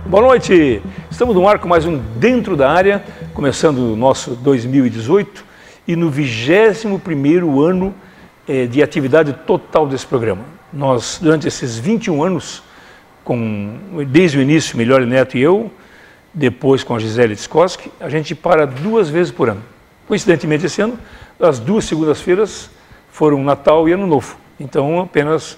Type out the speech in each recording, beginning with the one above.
Boa noite, estamos no ar com mais um Dentro da Área, começando o nosso 2018 e no 21º ano de atividade total desse programa. Nós, durante esses 21 anos, desde o início, Melhor Neto e eu, depois com a Gisele Tskoski, a gente para 2 vezes por ano. Coincidentemente, esse ano, as 2 segundas-feiras foram Natal e Ano Novo. Então, apenas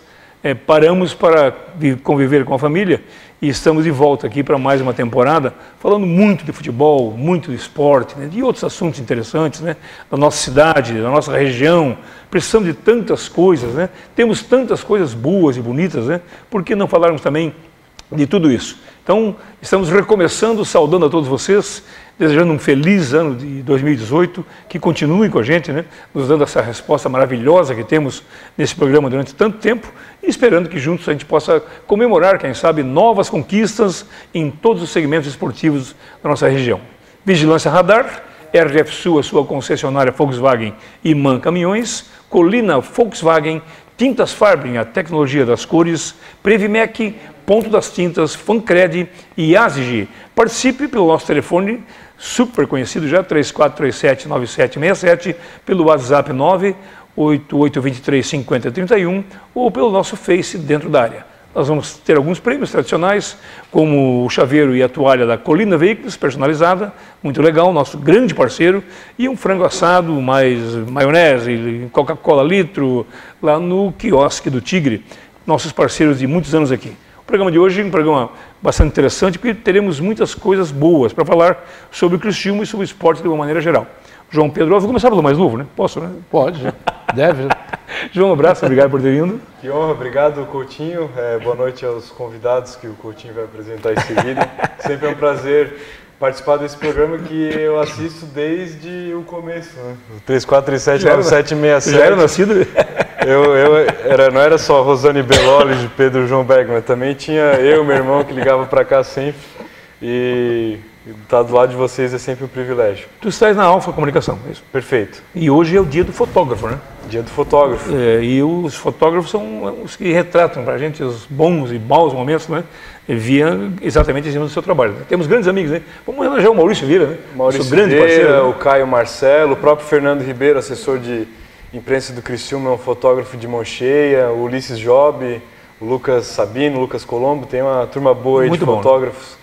paramos para conviver com a família e estamos de volta aqui para mais uma temporada, falando muito de futebol, muito de esporte, né, de outros assuntos interessantes, né, da nossa cidade, da nossa região. Precisamos de tantas coisas, né? Temos tantas coisas boas e bonitas, né? Por que não falarmos também de tudo isso? Então, estamos recomeçando, saudando a todos vocês, desejando um feliz ano de 2018, que continuem com a gente, né, nos dando essa resposta maravilhosa que temos nesse programa durante tanto tempo e esperando que juntos a gente possa comemorar, quem sabe, novas conquistas em todos os segmentos esportivos da nossa região. Vigilância Radar, RF Sul, a sua concessionária Volkswagen e MAN Caminhões, Colina Volkswagen, Tintas Farbin, a tecnologia das cores, Previmec, Ponto das Tintas, Fancred e Asig. Participe pelo nosso telefone, super conhecido já, 3437-9767, pelo WhatsApp 988235031 ou pelo nosso Face Dentro da Área. Nós vamos ter alguns prêmios tradicionais, como o chaveiro e a toalha da Colina Veículos, personalizada, muito legal, nosso grande parceiro, e um frango assado, mais maionese, Coca-Cola litro, lá no quiosque do Tigre, nossos parceiros de muitos anos aqui. O programa de hoje é um programa bastante interessante, porque teremos muitas coisas boas para falar sobre o Criciúma e sobre o esporte de uma maneira geral. João Pedro, eu vou começar pelo mais novo, né? Posso, né? Pode, deve. João, um abraço, obrigado por ter vindo. Que honra, obrigado, Coutinho. Boa noite aos convidados que o Coutinho vai apresentar em seguida. Sempre é um prazer participar desse programa que eu assisto desde o começo, né? 3437-9767. Já era nascido? Não era só Rosane Beloli de Pedro João Bergman, também tinha eu e meu irmão que ligava para cá sempre. E estar do lado de vocês é sempre um privilégio. Tu estás na Alfa Comunicação, é isso? Perfeito. E hoje é o dia do fotógrafo, né? Dia do fotógrafo. E os fotógrafos são os que retratam para a gente os bons e maus momentos, né? Via exatamente em cima do seu trabalho. Temos grandes amigos, né? Vamos homenagear o Maurício Vieira, né? Maurício grande Vieira, parceiro, né? o Caio Marcelo, o próprio Fernando Ribeiro, assessor de imprensa do Criciúma, é um fotógrafo de mão cheia, o Ulisses Job, o Lucas Sabino, o Lucas Colombo, tem uma turma boa aí de fotógrafos.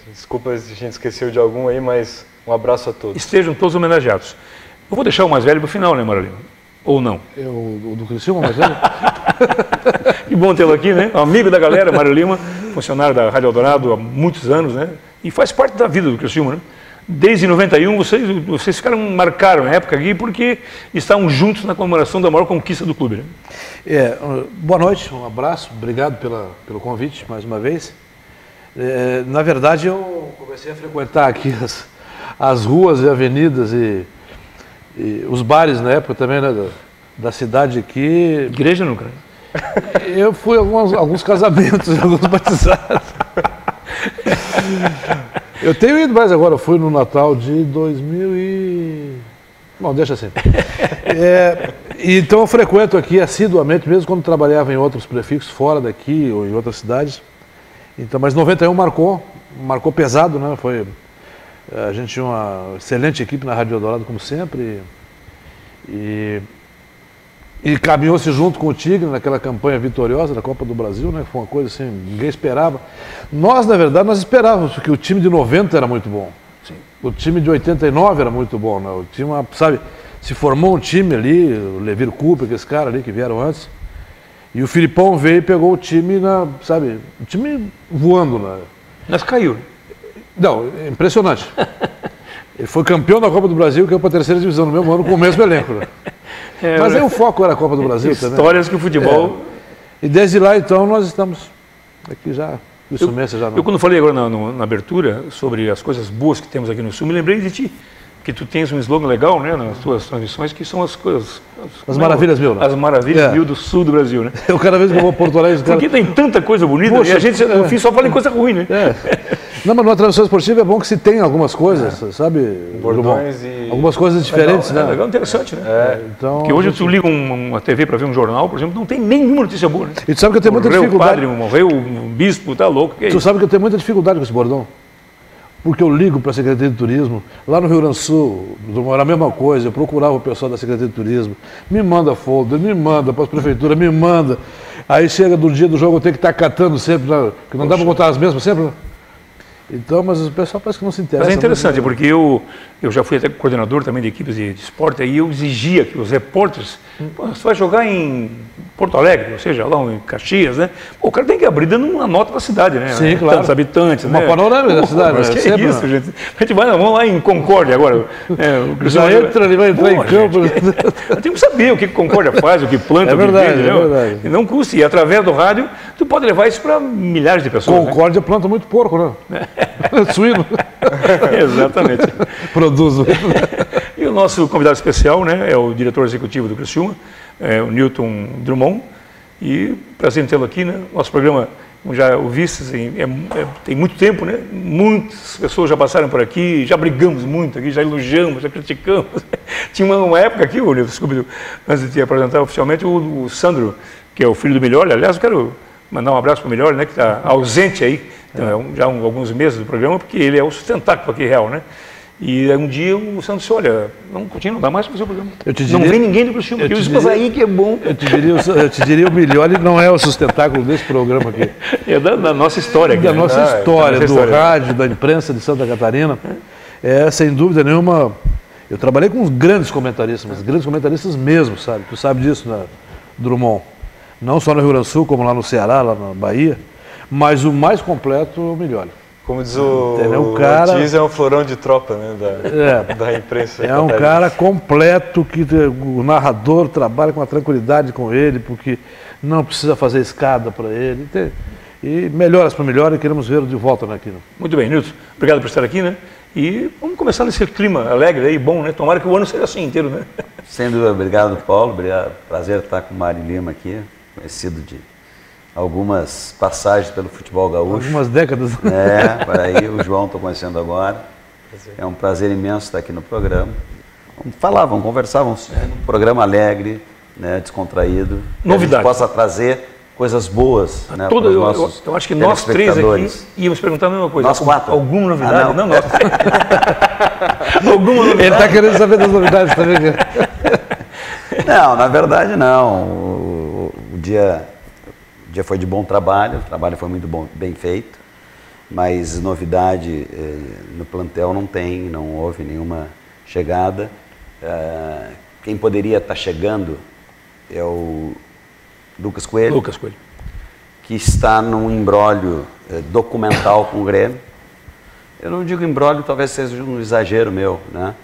Desculpa se a gente esqueceu de algum aí, mas um abraço a todos. Estejam todos homenageados. Eu vou deixar o mais velho para o final, né, Marolino? Ou não? O do Criciúma, mais velho? Que bom tê-lo aqui, né? Amigo da galera, Mário Lima, funcionário da Rádio Eldorado há muitos anos, né? E faz parte da vida do Criciúma, né? Desde 91, vocês marcaram a época aqui porque estavam juntos na comemoração da maior conquista do clube, né? Boa noite, um abraço, obrigado pelo convite mais uma vez. Na verdade, eu comecei a frequentar aqui as ruas e avenidas e os bares na época também, né, da cidade aqui. Igreja nunca, né? Eu fui a alguns casamentos, alguns batizados. Eu tenho ido mais agora, eu fui no Natal de 2000 e... Bom, deixa assim. Então eu frequento aqui assiduamente, mesmo quando trabalhava em outros prefixos, fora daqui ou em outras cidades. Então, mas 91 marcou pesado, né? A gente tinha uma excelente equipe na Rádio Eldorado, como sempre, e caminhou-se junto com o Tigre naquela campanha vitoriosa da Copa do Brasil, né? Foi uma coisa assim, ninguém esperava. Nós, na verdade, esperávamos, porque o time de 90 era muito bom. Sim. O time de 89 era muito bom, né? O time, sabe, se formou um time ali, o Levir Cooper, aqueles caras ali que vieram antes. E o Filipão veio e pegou o time, o time voando. Mas caiu. Não, impressionante. Ele foi campeão da Copa do Brasil, que é para a 3ª divisão, no mesmo ano, com o mesmo elenco. Né? Mas aí o foco era a Copa do Brasil também. Histórias que o futebol... E desde lá, então, nós estamos aqui já, isso mesmo já não... Eu quando falei agora na abertura sobre as coisas boas que temos aqui no Sul, me lembrei de ti. Que tu tens um slogan legal, né, nas tuas transmissões, que são as coisas... As maravilhas mil, né? As maravilhas mil do sul do Brasil, né? Eu cada vez que eu vou a Porto Alegre... Porque tem tanta coisa bonita, poxa, e a gente, no fim, só fala em coisa ruim, né? Não, mas numa transmissão esportiva é bom que se tem algumas coisas, sabe? Bordões e... Algumas coisas diferentes, legal, né? Legal, interessante, né? Então, porque hoje tu liga uma TV para ver um jornal, por exemplo, não tem nenhuma notícia boa, né? E tu sabe que eu tenho muita dificuldade. O padre morreu, um bispo, tá louco, que é Tu isso? sabe que eu tenho muita dificuldade com esse bordão? Porque eu ligo para a Secretaria de Turismo, lá no Rio Grande do Sul, era a mesma coisa, eu procurava o pessoal da Secretaria de Turismo, me manda folder, me manda para as prefeituras, me manda. Aí chega do dia do jogo, eu tenho que estar catando sempre, que não dá para botar as mesmas sempre, né? Então, mas o pessoal parece que não se interessa. Mas é interessante, porque eu já fui até coordenador também de equipes de esporte, aí eu exigia que os repórteres, você vai jogar em Porto Alegre, ou seja, lá em Caxias, né? Pô, o cara tem que abrir dando uma nota da cidade, né? Sim, claro. Tantos habitantes, Uma né? panorâmica da cidade, Mas né? que é Sempre, isso, né? gente? A gente vamos lá em Concórdia agora. Ele vai entrar em campo. Tem que saber o que Concórdia faz, o que planta, É o que verdade, vende, é verdade. E não custa. E através do rádio, tu pode levar isso para milhares de pessoas. Concórdia planta muito porco, né? Suíno. Exatamente. Produz. E o nosso convidado especial, né, é o diretor executivo do Criciúma, o Newton Drummond, e prazer em tê-lo aqui, né? Nosso programa, como já ouviste, assim, tem muito tempo, né? Muitas pessoas já passaram por aqui, já brigamos muito aqui, já elogiamos, já criticamos. Tinha uma época aqui, Newton, desculpe, antes de te apresentar oficialmente, o Sandro, que é o filho do Melhor, aliás, eu quero mandar um abraço para o Melhor, né, que está ausente aí, já há alguns meses do programa, porque ele é o sustentáculo aqui real, né? E um dia o Sandro disse, olha, não dá mais para fazer o programa. Não vem ninguém do Criciúma, porque eu disse, mas aí que é bom. Eu te diria o melhor, ele não é o sustentáculo desse programa aqui. É da nossa história aqui. Da né? nossa história, da nossa do história. rádio, da imprensa de Santa Catarina. É, sem dúvida nenhuma, eu trabalhei com uns grandes comentaristas, mas grandes comentaristas mesmo, sabe? Tu sabe disso, né, Drummond? Não só no Rio Grande do Sul, como lá no Ceará, lá na Bahia, mas o mais completo é o melhor. Como diz o cara, Ortiz, é um florão de tropa, né, da imprensa. É um cara completo, que o narrador trabalha com uma tranquilidade com ele, porque não precisa fazer escada para ele. E melhoras para melhor, e queremos vê-lo de volta aqui. Né? Muito bem, Nilton. Obrigado por estar aqui, né? E vamos começar nesse clima alegre aí, bom, né? Tomara que o ano seja assim inteiro, né? Sem dúvida, obrigado, Paulo. Obrigado. Prazer estar com o Mário Lima aqui, conhecido de algumas passagens pelo futebol gaúcho. Algumas décadas. É, para aí, o João estou conhecendo agora. É um prazer imenso estar aqui no programa. Vamos falar, vamos conversar, um programa alegre, né, descontraído. Novidade. Que a gente possa trazer coisas boas, né, para os nossos eu acho que nós três aqui íamos perguntar a mesma coisa. Nós quatro. Alguma novidade? Não, nós. Alguma novidade? Ele está querendo saber das novidades também. Não, na verdade não. O dia foi de bom trabalho, o trabalho foi muito bem feito, mas novidade no plantel não houve nenhuma chegada. Quem poderia estar chegando é o Lucas Coelho, que está num imbróglio documental com o Grêmio. Eu não digo imbróglio, talvez seja um exagero meu, né?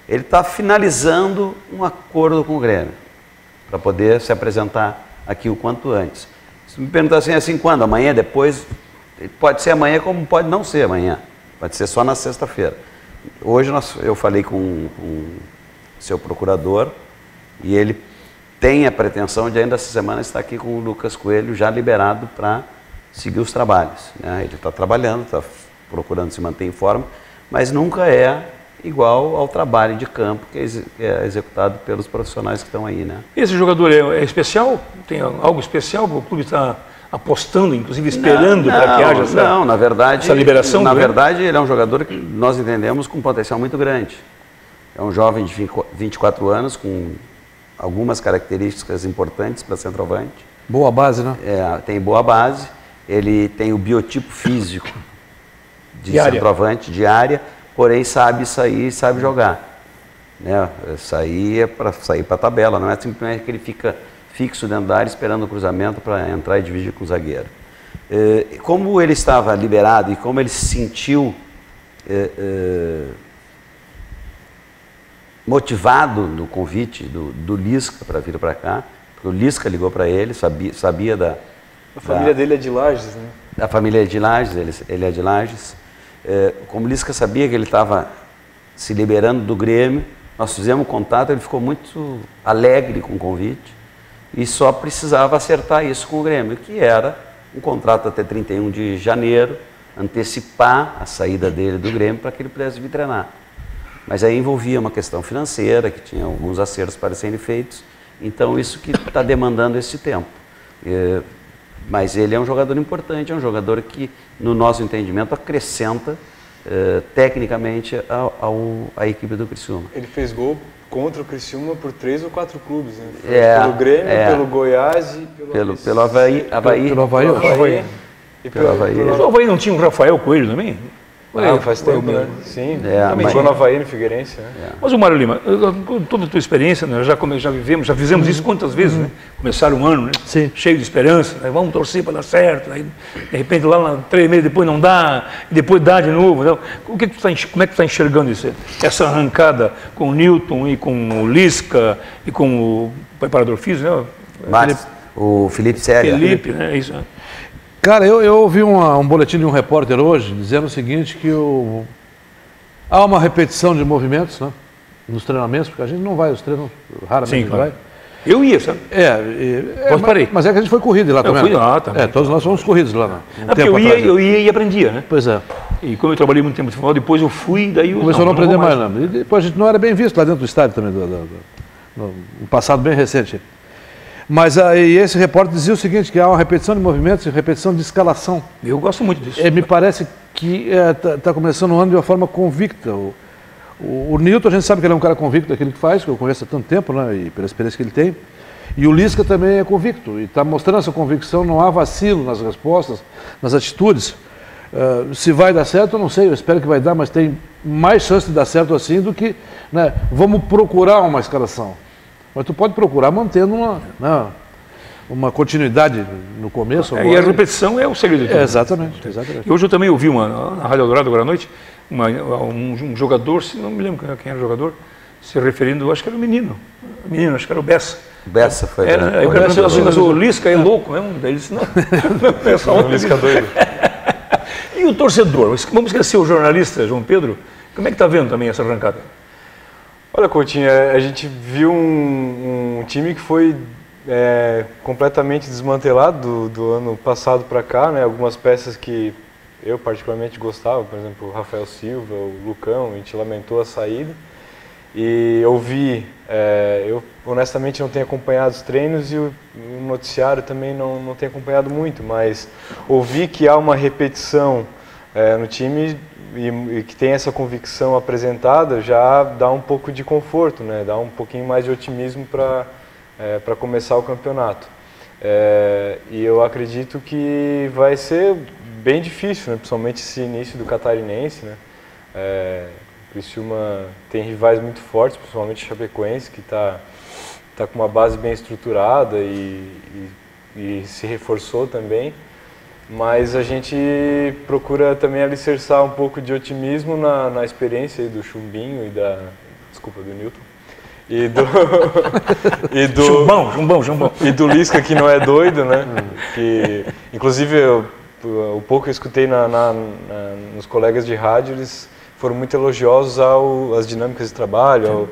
Ele está finalizando um acordo com o Grêmio para poder se apresentar aqui o quanto antes. Se me perguntar assim quando? Amanhã, depois? Pode ser amanhã, como pode não ser amanhã. Pode ser só na sexta-feira. Hoje eu falei com o seu procurador e ele tem a pretensão de ainda essa semana estar aqui com o Lucas Coelho já liberado para seguir os trabalhos, né? Ele está trabalhando, está procurando se manter em forma, mas nunca é igual ao trabalho de campo que é executado pelos profissionais que estão aí, né? Esse jogador é especial? Tem algo especial que o clube está apostando, inclusive esperando para que haja essa liberação? Na verdade, ele é um jogador que nós entendemos com um potencial muito grande. É um jovem de 24 anos, com algumas características importantes para centroavante. Boa base, né? Tem boa base, ele tem o biotipo físico de centroavante, de área, porém sabe sair, sabe jogar. Né? Sair é para sair para a tabela, não é simplesmente que ele fica fixo dentro da área esperando o cruzamento para entrar e dividir com o zagueiro. Como ele estava liberado e como ele se sentiu motivado no convite do Lisca para vir para cá, porque o Lisca ligou para ele, sabia da... A família dele é de Lages, né? A família é de Lages, ele é de Lages. Como o Lisca sabia que ele estava se liberando do Grêmio, nós fizemos contato, ele ficou muito alegre com o convite e só precisava acertar isso com o Grêmio, que era um contrato até 31 de janeiro, antecipar a saída dele do Grêmio para que ele pudesse vir treinar. Mas aí envolvia uma questão financeira, que tinha alguns acertos para serem feitos, então isso que está demandando esse tempo. Mas ele é um jogador importante, é um jogador que, no nosso entendimento, acrescenta tecnicamente à equipe do Criciúma. Ele fez gol contra o Criciúma por 3 ou 4 clubes, né? Pelo Grêmio, pelo Goiás e pelo Avaí. Pelo Avaí. E pelo Avaí. Mas o Avaí não tinha um Rafael Coelho também? Faz tempo, né? Sim, também jogou no Avaí, no Figueirense. Né? Mas o Mário Lima, com toda a tua experiência, né, já fizemos isso quantas vezes, né? Começaram um ano, né? Sim. Cheio de esperança, né? Vamos torcer para dar certo, aí de repente lá 3 meses depois não dá, e depois dá de novo. Então, como é que tu está enxergando isso? Essa arrancada com o Newton e com o Lisca e com o preparador físico, né? O Felipe Séria. Felipe, né? Isso, né? Cara, eu ouvi um boletim de um repórter hoje dizendo o seguinte, que há uma repetição de movimentos, né, nos treinamentos, porque a gente não vai aos treinos, raramente. Sim, claro. Vai. Eu ia, sabe? Parei. Mas é que a gente foi corrido lá também. Eu fui lá também. Todos nós fomos corridos lá. Porque eu ia e aprendia, né? Pois é. E como eu trabalhei muito tempo de futebol, depois eu fui, daí eu... Começou a não aprender mais, não. E depois a gente não era bem visto lá dentro do estádio também, no passado bem recente. Mas aí esse repórter dizia o seguinte, que há uma repetição de movimentos e repetição de escalação. Eu gosto muito disso. Me parece que está começando o ano de uma forma convicta. O Newton, a gente sabe que ele é um cara convicto daquilo que faz, que eu conheço há tanto tempo, né, e pela experiência que ele tem. E o Lisca também é convicto, e está mostrando essa convicção, não há vacilo nas respostas, nas atitudes. Se vai dar certo, eu não sei, eu espero que vai dar, mas tem mais chance de dar certo assim do que, né, vamos procurar uma escalação. Mas tu pode procurar mantendo uma continuidade no começo. E a repetição é o segredo de tudo. Exatamente. E hoje eu também ouvi na Rádio Eldorado agora à noite, um jogador, não me lembro quem era o jogador, se referindo, acho que era o menino, acho que era o Bessa. Bessa foi. Aí o cara perguntou assim, mas o Lisca é louco mesmo? Daí ele disse, não é só o Lisca doido. E o torcedor? Vamos esquecer o jornalista, João Pedro, como é que está vendo também essa arrancada? Olha, Coutinho, a gente viu um time que foi completamente desmantelado do ano passado para cá, né? Algumas peças que eu particularmente gostava, por exemplo, o Rafael Silva, o Lucão, a gente lamentou a saída. E eu honestamente não tenho acompanhado os treinos e o noticiário também não tenho acompanhado muito, mas ouvi que há uma repetição no time e que tem essa convicção apresentada já dá um pouco de conforto, né? Dá um pouquinho mais de otimismo para começar o campeonato. E eu acredito que vai ser bem difícil, né? Principalmente esse início do catarinense, né? O Criciúma tem rivais muito fortes, principalmente o Chapecoense, que está com uma base bem estruturada e se reforçou também. Mas a gente procura também alicerçar um pouco de otimismo na experiência do Chumbinho do Newton. Chumbão. E do Lisca, que não é doido, né? Que, inclusive, o pouco que eu escutei nos colegas de rádio, eles foram muito elogiosos às dinâmicas de trabalho,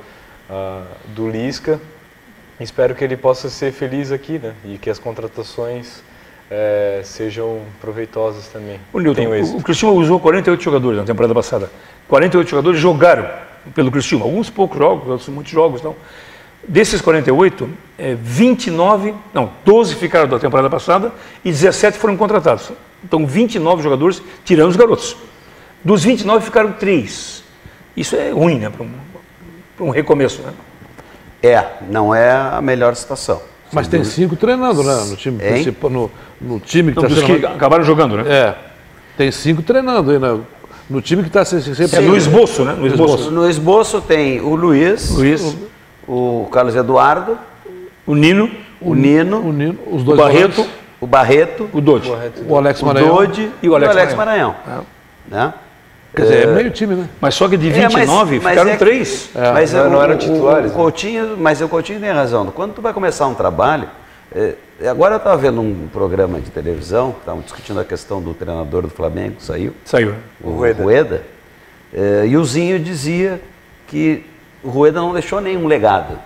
do Lisca. Espero que ele possa ser feliz aqui, né? E que as contratações sejam proveitosas também. O Newton, o Criciúma usou 48 jogadores na temporada passada. 48 jogadores jogaram pelo Criciúma. Alguns poucos jogos, outros muitos jogos. Não. Desses 48, 12 ficaram da temporada passada e 17 foram contratados. Então, 29 jogadores, tirando os garotos. Dos 29 ficaram 3. Isso é ruim, né? Para um recomeço, né? Não é a melhor situação. Mas tem 5 treinando, né? No time principal, no time que está sendo... que acabaram jogando, né? Tem 5 treinando aí, né? No time que está sempre... no esboço, né? No esboço tem o Luiz, o Carlos Eduardo, o Nino, os dois o Barreto, o Dodi, o Alex Maranhão, Dodi e o Alex Maranhão. Né? Quer dizer, é meio time, né? Mas só que de 29 ficaram 3. Mas não eram titulares. O Coutinho tem razão. Quando tu vai começar um trabalho... agora eu estava vendo um programa de televisão, estavam discutindo a questão do treinador do Flamengo, saiu. O Rueda. E o Zinho dizia que o Rueda não deixou nenhum legado.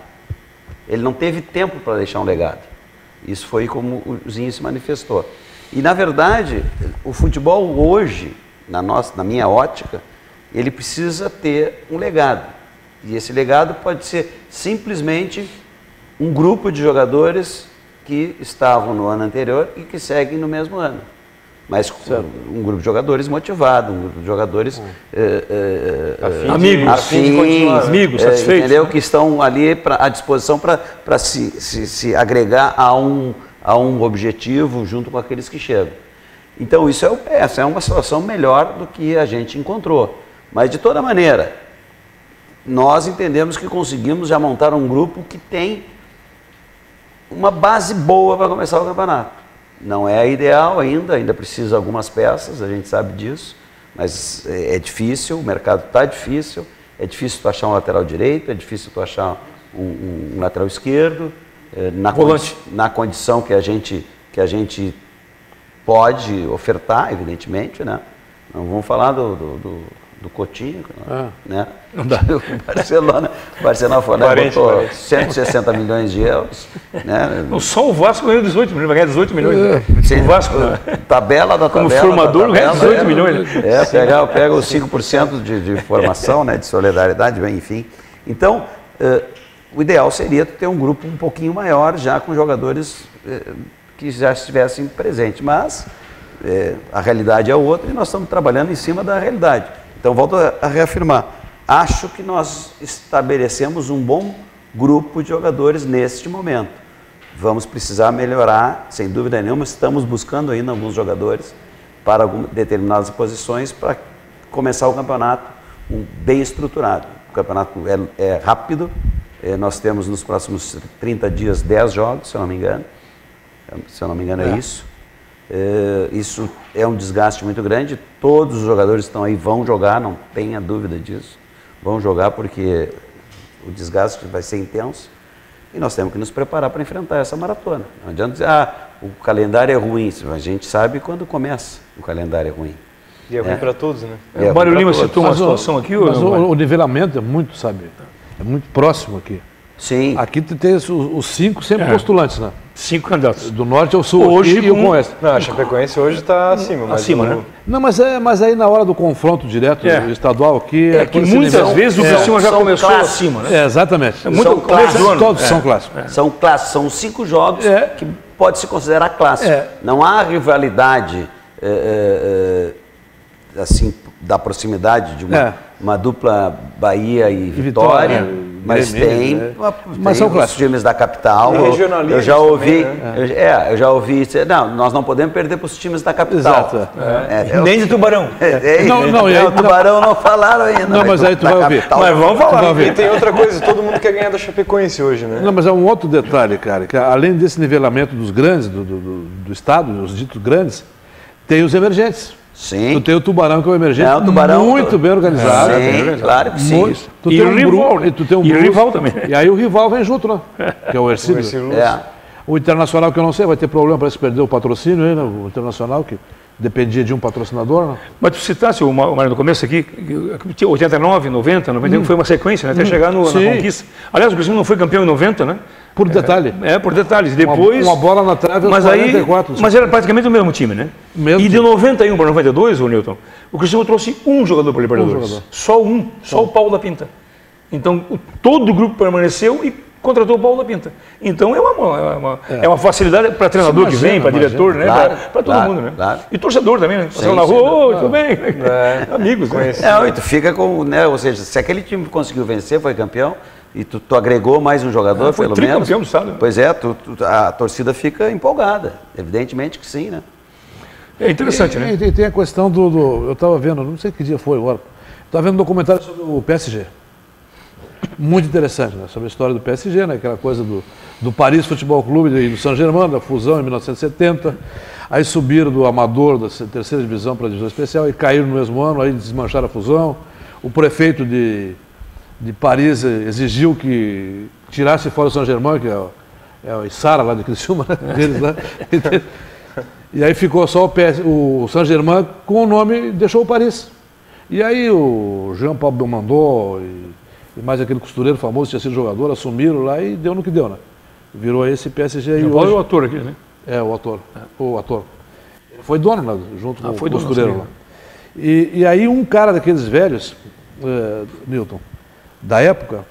Ele não teve tempo para deixar um legado. Isso foi como o Zinho se manifestou. E, na verdade, o futebol hoje na minha ótica, ele precisa ter um legado. E esse legado pode ser simplesmente um grupo de jogadores que estavam no ano anterior e que seguem no mesmo ano. Mas um grupo de jogadores motivado, um grupo de jogadores amigos, satisfeitos, entendeu? Né? Que estão ali à disposição para se agregar a um objetivo junto com aqueles que chegam. Então essa é uma situação melhor do que a gente encontrou. Mas de toda maneira, nós entendemos que conseguimos já montar um grupo que tem uma base boa para começar o campeonato. Não é ideal ainda precisa de algumas peças, a gente sabe disso, mas é difícil, o mercado está difícil, é difícil tu achar um lateral direito, é difícil tu achar um lateral esquerdo, na condição que a gente pode ofertar, evidentemente, né? Não vamos falar do Coutinho, né? Não dá. O Barcelona foi, né? Botou 160 milhões de euros. Né? Só o Vasco ganhou 18 milhões, vai ganhar 18 milhões. O Vasco, tabela como formador, ganha 18 milhões. Pega os 5% de formação, né? De solidariedade, enfim. Então, o ideal seria ter um grupo um pouquinho maior, já com jogadores que já estivessem presentes. Mas a realidade é outra e nós estamos trabalhando em cima da realidade. Então, volto a reafirmar, acho que nós estabelecemos um bom grupo de jogadores neste momento. Vamos precisar melhorar, sem dúvida nenhuma, estamos buscando ainda alguns jogadores para determinadas posições para começar o campeonato bem estruturado. O campeonato é rápido, nós temos nos próximos 30 dias 10 jogos, se eu não me engano. Se eu não me engano é isso. Isso é um desgaste muito grande, todos os jogadores que estão aí vão jogar, não tenha dúvida disso, vão jogar porque o desgaste vai ser intenso e nós temos que nos preparar para enfrentar essa maratona. Não adianta dizer, o calendário é ruim, a gente sabe quando começa o calendário é ruim. E é ruim para todos, né? O Mário Lima citou uma situação aqui. Mas o nivelamento é muito, é muito próximo aqui. Sim. Aqui tem os 5 sempre postulantes, né? 5 candidatos. Do norte ao sul, hoje e o oeste. Não, a Chapecoense hoje está acima. Né? Não, mas aí na hora do confronto direto estadual aqui... que muitas vezes o Criciúma já começou acima, né? Exatamente. Todos são clássicos. São clássicos, são 5 jogos que pode se considerar clássico. Não há rivalidade assim, da proximidade de uma dupla Bahia e Vitória. Mas tem são os times da capital. Eu já ouvi, eu já ouvi. Não, nós não podemos perder para os times da capital. Exato. Nem de Tubarão. O Tubarão não falaram ainda. Não, mas aí tu vai ouvir. Mas vamos falar. E tem outra coisa, todo mundo quer ganhar da Chapecoense hoje, né? Não, mas é um outro detalhe, cara, que além desse nivelamento dos grandes, do estado, os ditos grandes, tem os emergentes. Sim. Tu tem o Tubarão, que é um emergente muito bem organizado. Sim, claro que sim. Tu tem o rival, e tu tem e o rival também. E aí o rival vem junto, né? Que é o Ercílio. O Internacional, que eu não sei, vai ter problema para se perder o patrocínio aí, né? O Internacional, que dependia de um patrocinador, né? Mas tu citasse, Mário, no começo aqui, 89, 90, 91, foi uma sequência, né? Até chegar na conquista. Aliás, o Criciúma não foi campeão em 90, né? Por detalhe. Por detalhes. Depois, uma bola na trave aos 44. Mas era praticamente o mesmo time, né? E de 91 para 92, o Newton, o Criciúma trouxe um jogador para a Libertadores. Só o Paulo da Pinta. Então, todo o grupo permaneceu e contratou o Paulo da Pinta. Então, é uma facilidade para treinador que vem, para diretor, né? Para todo mundo, né? Claro. E torcedor também, né? Passando na rua, tudo bem. Amigos, né? E tu fica com, né? Ou seja, se aquele time conseguiu vencer, foi campeão, e tu agregou mais um jogador, foi pelo menos. Do estado. Pois a torcida fica empolgada. Evidentemente que sim, né? É interessante, né? E tem a questão eu estava vendo, não sei que dia foi agora, estava vendo um documentário sobre o PSG. Muito interessante, né? Sobre a história do PSG, né? Aquela coisa do Paris Futebol Clube e do Saint-Germain, da fusão em 1970. Aí subiram do amador, da terceira divisão para a divisão especial e caíram no mesmo ano, aí desmancharam a fusão. O prefeito de Paris exigiu que tirasse fora o Saint-Germain, que é o Sara lá de Criciúma, né? Deles, né? E aí ficou só o Saint-Germain com o nome, deixou o Paris. E aí o Jean-Paul Belmondo e mais aquele costureiro famoso, tinha sido jogador, assumiram lá e deu no que deu, né? Virou esse PSG aí. Hoje... o ator aqui, né? O ator. O ator. Ele foi dono, né? Junto com o costureiro lá. E aí um cara daqueles velhos, Newton, da época,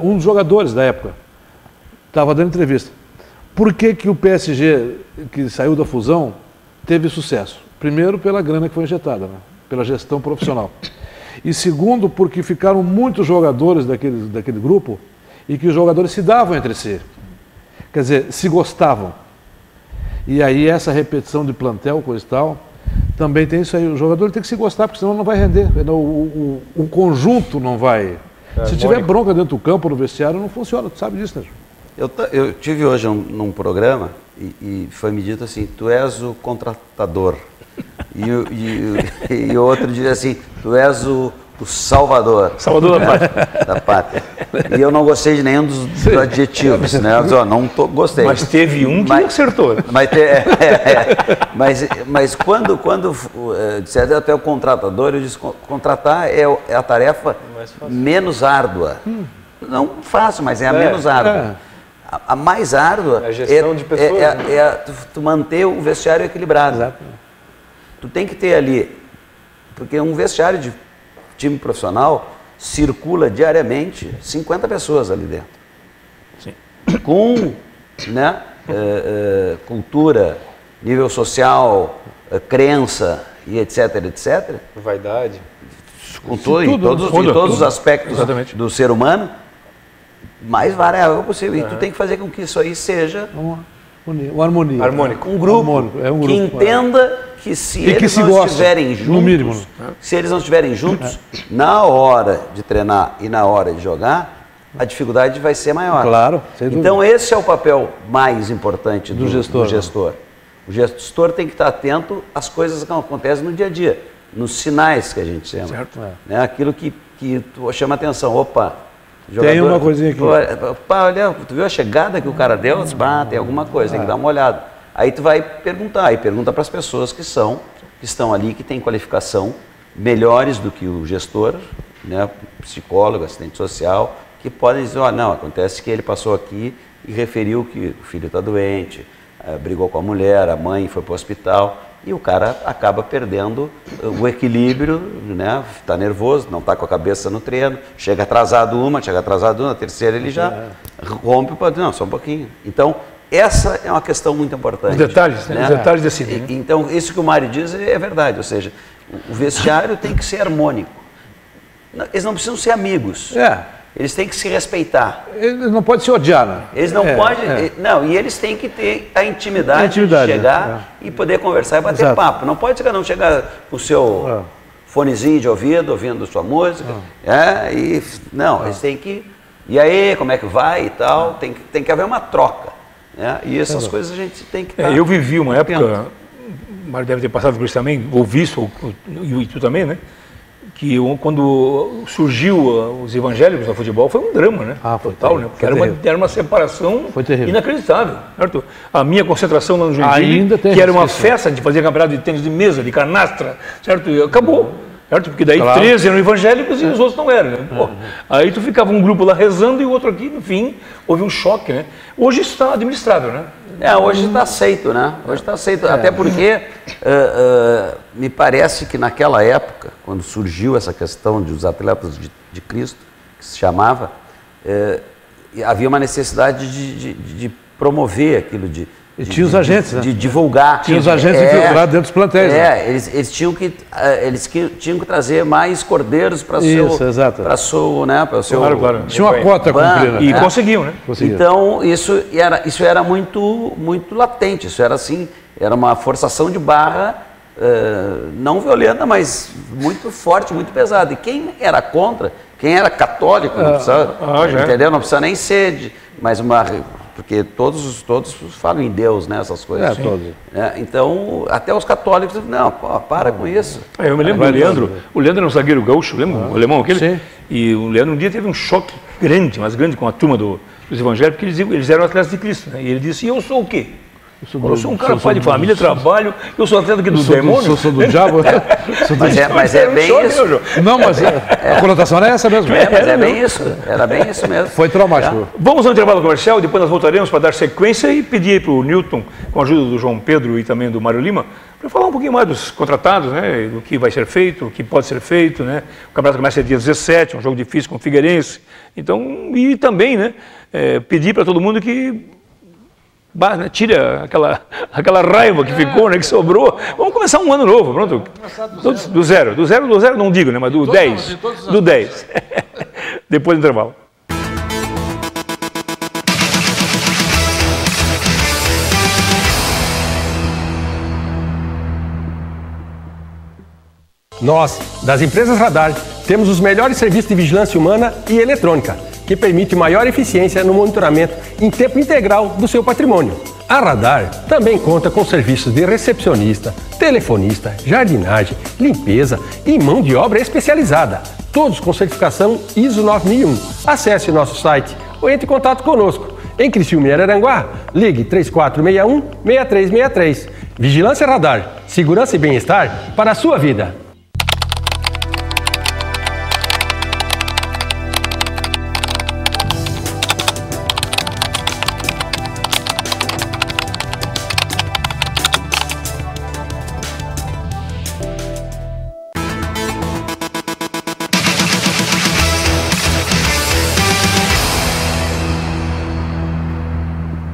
um dos jogadores da época, estava dando entrevista. Por que que o PSG, que saiu da fusão, teve sucesso? Primeiro, pela grana que foi injetada, né? Pela gestão profissional. E segundo, porque ficaram muitos jogadores daquele grupo e que os jogadores se davam entre si. Quer dizer, se gostavam. E aí essa repetição de plantel, coisa e tal, também tem isso aí. O jogador tem que se gostar, porque senão não vai render. O conjunto não vai... Se tiver bronca dentro do campo, no vestiário, não funciona. Tu sabe disso, né? Eu tive hoje num programa e foi me dito assim, tu és o contratador. E o outro dizia assim, tu és o salvador. Salvador da pátria. Da pátria. E eu não gostei de nenhum dos adjetivos, né? Eu disse, não gostei. Mas teve um que acertou. Mas quando disseram até o contratador, eu disse, contratar é a tarefa menos árdua. Não fácil, mas é a menos árdua. A mais árdua a gestão de pessoas, é tu manter o vestiário equilibrado. Exato. Tu tem que ter ali, porque um vestiário de time profissional circula diariamente 50 pessoas ali dentro. Sim. Com né, cultura, nível social, crença e etc, etc. Vaidade. Com todos os aspectos Exatamente. do ser humano, mais variável possível. E tu tem que fazer com que isso aí seja Uma harmonia. Harmônico. um grupo, Harmônico, que entenda que se E que eles se não gostam, estiverem no mínimo. juntos, se eles não estiverem juntos, na hora de treinar e na hora de jogar, a dificuldade vai ser maior. Claro, sem dúvida. Então esse é o papel mais importante do gestor. O gestor tem que estar atento às coisas que acontecem no dia a dia, nos sinais que a gente chama. Certo. Né? Aquilo que tu chama atenção. Opa, Tem uma coisinha aqui. Opa, olha, tu viu a chegada que o cara deu? Tem alguma coisa, tem que dar uma olhada. Aí tu vai perguntar, e pergunta para as pessoas que estão ali, que têm qualificação melhores do que o gestor, né? Psicólogo, assistente social, que podem dizer, não, acontece que ele passou aqui e referiu que o filho está doente, brigou com a mulher, a mãe foi para o hospital, e o cara acaba perdendo o equilíbrio, né? Está nervoso, não está com a cabeça no treino, chega atrasado na terceira ele já rompe para não, só um pouquinho. Então, essa é uma questão muito importante. Os detalhes, né? Os detalhes decidem. Né? Então, isso que o Mário diz é verdade, ou seja, o vestiário tem que ser harmônico. Eles não precisam ser amigos. Eles têm que se respeitar. Eles não podem se odiar, né? Eles não podem. Não, e eles têm que ter a intimidade de chegar e poder conversar e bater papo. Não pode chegar com o seu fonezinho de ouvindo sua música. Eles têm que. E aí, como é que vai e tal? Tem que haver uma troca. Né? E essas coisas a gente tem que estar. Eu vivi uma época, o Mário deve ter passado por isso também, ou visto, e tu também, né? Que quando surgiu os evangélicos no futebol foi um drama, né? Total, né? Porque era uma separação inacreditável. Certo? A minha concentração lá no Joinville, que era uma festa de fazer campeonato de tênis de mesa, de canastra, certo? E acabou. Certo? Porque daí 13 eram evangélicos e os outros não eram. Né? Aí tu ficava um grupo lá rezando e o outro aqui, no fim, houve um choque, né? Hoje isso está administrável, né? Hoje está aceito, né? Hoje está aceito, até porque me parece que naquela época, quando surgiu essa questão dos atletas de Cristo, que se chamava, havia uma necessidade de promover aquilo, e tinha os agentes, né? De divulgar. Tinha os agentes infiltrados dentro dos plantéis. Eles tinham que trazer mais cordeiros para o seu... Claro. Tinha uma cota a cumprir, né? E conseguiam, né? Então, isso era muito, muito latente, isso era assim, era uma forçação de barra, não violenta, mas muito forte, muito pesada. E quem era contra, quem era católico, não precisa, entendeu? Não precisa nem ser, mas porque todos falam em Deus, né, essas coisas. Todos. Então, até os católicos, não, para com isso. Eu me lembro do Leandro. O Leandro era um zagueiro gaúcho, lembra? O alemão aquele? Sim. E o Leandro um dia teve um choque grande, mas grande, com a turma dos evangélicos, porque eles eram atletas de Cristo. Né? E ele disse, e eu sou o quê? Eu sou um cara pai de família, trabalho, eu sou atleta aqui do demônio. Sou do diabo. Mas é bem isso. Não, mas a conotação era essa mesmo. Mas é bem isso. Era bem isso mesmo. Foi traumático. Vamos ao intervalo comercial, depois nós voltaremos para dar sequência e pedir para o Newton, com a ajuda do João Pedro e também do Mário Lima, para falar um pouquinho mais dos contratados, né, do que vai ser feito, o que pode ser feito, né. O campeonato começa dia 17, um jogo difícil com o Figueirense. Então, e também, né, pedir para todo mundo que tira aquela raiva que ficou, né, que sobrou. Vamos começar um ano novo, pronto. Do zero não digo, né, mas do 10. Do 10. Depois do intervalo. Nós, das empresas Radar, temos os melhores serviços de vigilância humana e eletrônica, que permite maior eficiência no monitoramento em tempo integral do seu patrimônio. A Radar também conta com serviços de recepcionista, telefonista, jardinagem, limpeza e mão de obra especializada, todos com certificação ISO 9001. Acesse nosso site ou entre em contato conosco. Em Criciúma e Araranguá, ligue 3461-6363. Vigilância Radar, segurança e bem-estar para a sua vida.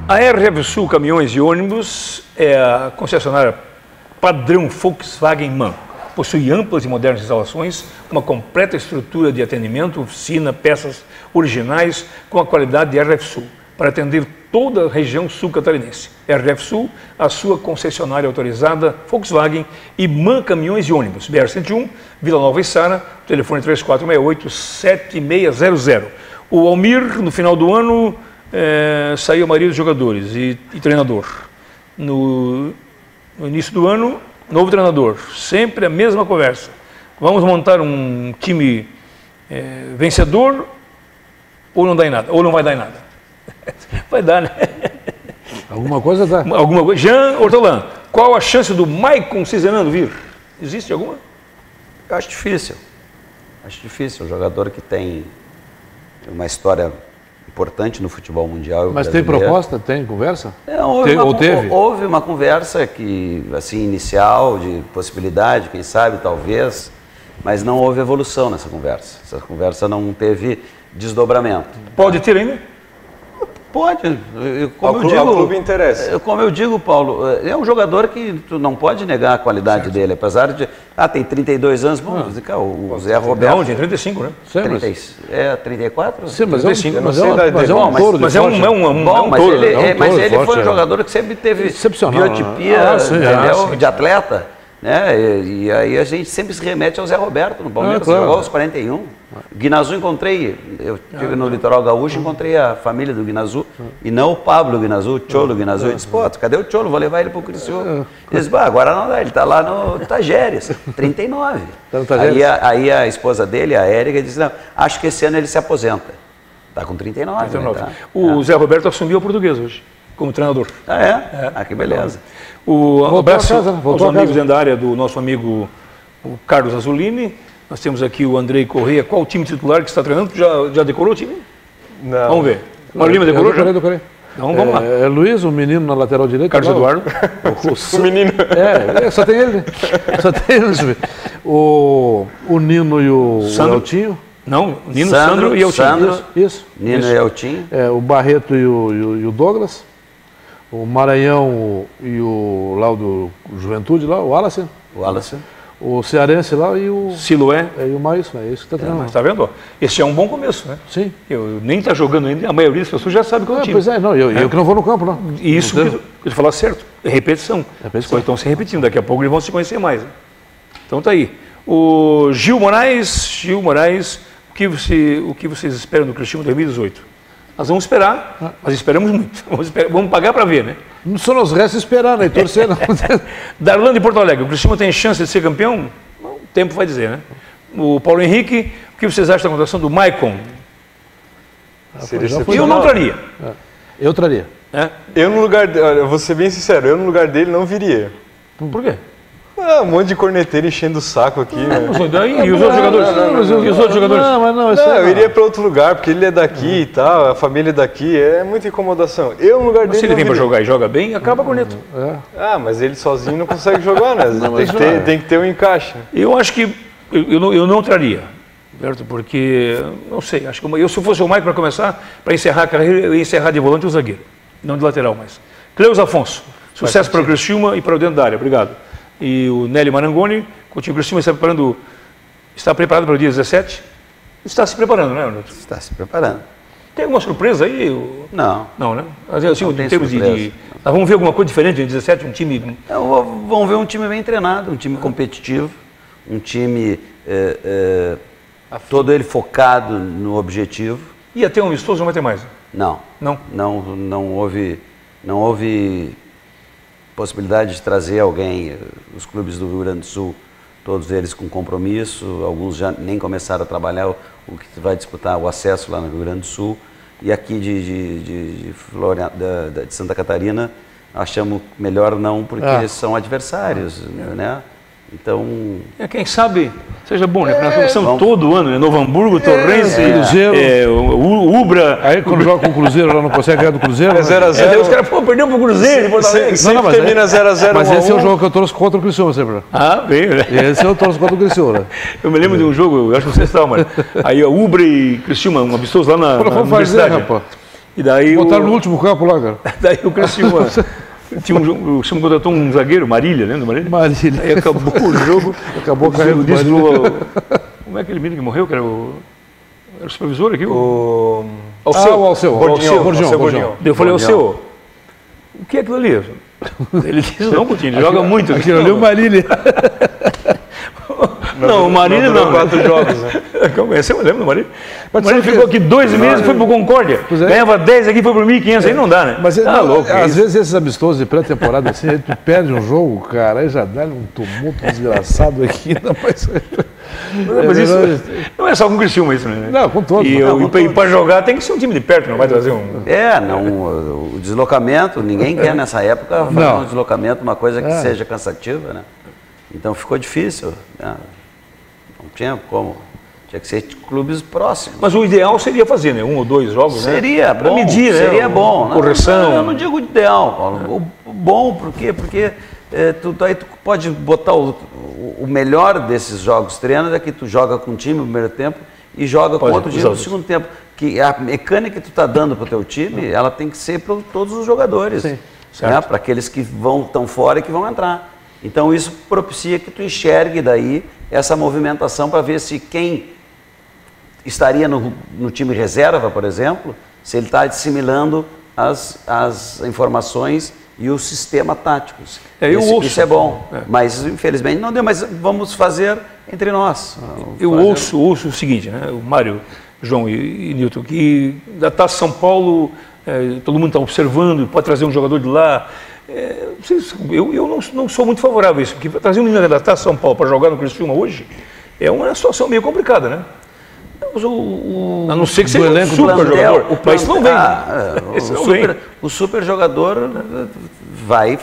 A RF Sul Caminhões e Ônibus é a concessionária padrão Volkswagen MAN. Possui amplas e modernas instalações, uma completa estrutura de atendimento, oficina, peças originais com a qualidade de RF Sul, para atender toda a região sul catarinense. RF Sul, a sua concessionária autorizada Volkswagen e MAN Caminhões e Ônibus, BR-101, Vila Nova e Sara, telefone 3468-7600. O Almir, no final do ano, saiu a maioria dos jogadores e treinador. No início do ano, novo treinador, sempre a mesma conversa. Vamos montar um time vencedor ou não dá em nada, ou não vai dar em nada. Vai dar, né? Alguma coisa dá. Alguma coisa. Jean Hortolã, qual a chance do Maicon Cizenando vir? Existe alguma? Eu acho difícil. Acho difícil. Um jogador que tem uma história importante no futebol mundial. Mas tem proposta? Tem conversa? Houve uma conversa que, assim, inicial, de possibilidade, quem sabe, talvez, mas não houve evolução nessa conversa. Essa conversa não teve desdobramento. Pode ter ainda? Pode. Como o clube interessa. Como eu digo, Paulo, é um jogador que tu não pode negar a qualidade dele, apesar de... tem 32 anos, o Zé Roberto... Não, tem 35, né? 34? Sim, mas 35, mas é um touro. Mas é um touro. Mas ele foi um jogador que sempre teve biotipia de atleta. Né? E aí a gente sempre se remete ao Zé Roberto no Palmeiras, jogou aos 41. Guinazu eu estive no Litoral Gaúcho, encontrei a família do Guinazu, e não o Pablo Guinazu, o Cholo Guinazu. Eu disse, cadê o Cholo? Vou levar ele para o Criciúma. Ele disse, agora não dá, ele está lá no Tajeres, 39. Aí a esposa dele, a Érica, disse, não, acho que esse ano ele se aposenta. Está com 39. 39. Tá? O Zé Roberto assumiu a Portuguesa hoje, como treinador. É? Que beleza. Um abraço aos amigos dentro da área do nosso amigo o Carlos Azulini. Nós temos aqui o Andrei Correia. Qual o time titular que está treinando? Já decorou o time? Não. Vamos ver. Mário Lima decorou? Decorei. Então vamos lá. É Luiz, o menino na lateral direita. Carlos Eduardo. O menino. Só tem ele. Só tem ele. O Nino e o Eltinho. Não, o Nino, Sandro e Eltinho. Isso. Nino e Eltinho. O Barreto e o Douglas. O Maranhão e o lá do Juventude, lá, o Wallace. O Cearense lá e o Siloé. E o Maílson, é isso que está treinando. Está vendo? Esse é um bom começo, né? Sim. Eu nem está jogando ainda, a maioria das pessoas já sabe qual é o time. Pois é, não, eu que não vou no campo, não. E isso que eu falar certo, repetição. As coisas estão se repetindo, daqui a pouco eles vão se conhecer mais. Né? Então tá aí. O Gil Moraes, o que vocês esperam do Criciúma 2018? Nós vamos esperar, nós esperamos muito. Vamos pagar para ver, né? Só nos resta esperar, né? E torcer. Darlan de Porto Alegre, o Criciúma tem chance de ser campeão? O tempo vai dizer, né? O Paulo Henrique, o que vocês acham da contratação do Maicon? Eu não traria. Eu traria. Eu no lugar dele, olha, eu vou ser bem sincero, eu no lugar dele não viria. Por quê? Um monte de corneteiro enchendo o saco aqui, né? E os outros jogadores? E os outros jogadores? Eu iria para outro lugar, porque ele é daqui e tal, a família é daqui, é muita incomodação. Eu no lugar dele se ele vem para jogar e joga bem, acaba a corneta. Mas ele sozinho não consegue jogar, né? Tem que ter um encaixe. Eu acho que eu não traria, certo? Porque, não sei, acho que se eu fosse o Mike para começar, para encerrar a carreira, eu ia encerrar de volante ou zagueiro, não de lateral mais. Cleus Afonso, sucesso para o Criciúma e para o dentro da área, obrigado. E o Nélio Marangoni, com o time Criciúma está preparado para o dia 17? Está se preparando, né, Arnaldo? Está se preparando. Tem alguma surpresa aí? Não. Não, né? Assim, Não em termos surpresa. Nós vamos ver alguma coisa diferente em 17, um time... Vamos ver um time bem treinado, um time competitivo, um time todo ele focado no objetivo. Ia ter um amistoso, não vai ter mais? Não. Não? Não houve possibilidade de trazer alguém. Os clubes do Rio Grande do Sul, todos eles com compromisso, alguns já nem começaram a trabalhar o que vai disputar o acesso lá no Rio Grande do Sul. E aqui de Santa Catarina, achamos melhor não, porque são adversários, né? Então... Quem sabe seja bom, né? Porque nós começamos todo ano, né? Novo Hamburgo, Torrense, Ubra. Aí quando joga com o Cruzeiro, lá não consegue ganhar do Cruzeiro. É 0x0. Os caras, perdemos pro Cruzeiro, Porto Alegre. Sempre termina 0x0. Mas esse é o jogo que eu torço contra o Criciúma sempre. Bem, né? Esse eu torço contra o Criciúma. Eu me lembro de um jogo, eu acho que você estava, mas aí a Ubra e Criciúma, um amistoso lá na universidade. Rapaz. E daí botaram no último campo lá, cara. Daí o Criciúma... O Criciúma contratou um zagueiro, Marília, lembra do Marília? Marília. Aí acabou o jogo. Acabou caindo o Marília. Como é aquele menino que morreu, que era o supervisor aqui? O Alceu. Bordião. Eu falei, Alceu, o que é aquilo ali? Ele disse, não, Coutinho, ele joga muito. Aquilo ali é o Marília. Não, o Marília não. 4 jogos, né? Você lembra do Marília? O Marília ficou aqui 2 meses e foi pro Concórdia. Ganhava 10 aqui, foi pro 1.500, aí não dá, né? Mas louco, às vezes esses amistosos de pré-temporada assim, aí tu perde um jogo, cara, aí já dá um tumulto desgraçado aqui. Mas isso não é só com o Criciúma isso, né? Não, com todos. E para jogar tem que ser um time de perto, não vai trazer um... o deslocamento, ninguém quer nessa época fazer um deslocamento, uma coisa que seja cansativa, né? Então ficou difícil, né? Não tinha como, tinha que ser clubes próximos. Mas o ideal seria fazer, né? 1 ou 2 jogos, seria, né? Para medir, né? Seria bom. Correção. Eu não digo ideal, Paulo. Bom, por quê? Porque tu pode botar o melhor desses jogos treinos é que tu joga com um time no primeiro tempo e joga com outro time no segundo tempo. Que a mecânica que tu está dando para o teu time, ela tem que ser para todos os jogadores. Sim, né? Para aqueles que estão fora e que vão entrar. Então isso propicia que tu enxergue daí essa movimentação para ver se quem estaria no time reserva, por exemplo, se ele está assimilando as informações e o sistema tático. Isso é bom, mas infelizmente não deu, mas vamos fazer entre nós. Eu ouço o seguinte, né? O Mário, João e Nilton, que da Taça São Paulo, todo mundo está observando, pode trazer um jogador de lá. Eu não sou muito favorável a isso, porque trazer um menino da Taça São Paulo para jogar no Criciúma hoje é uma situação meio complicada, né? A não ser que seja um super jogador, mas isso não vem. O super jogador vai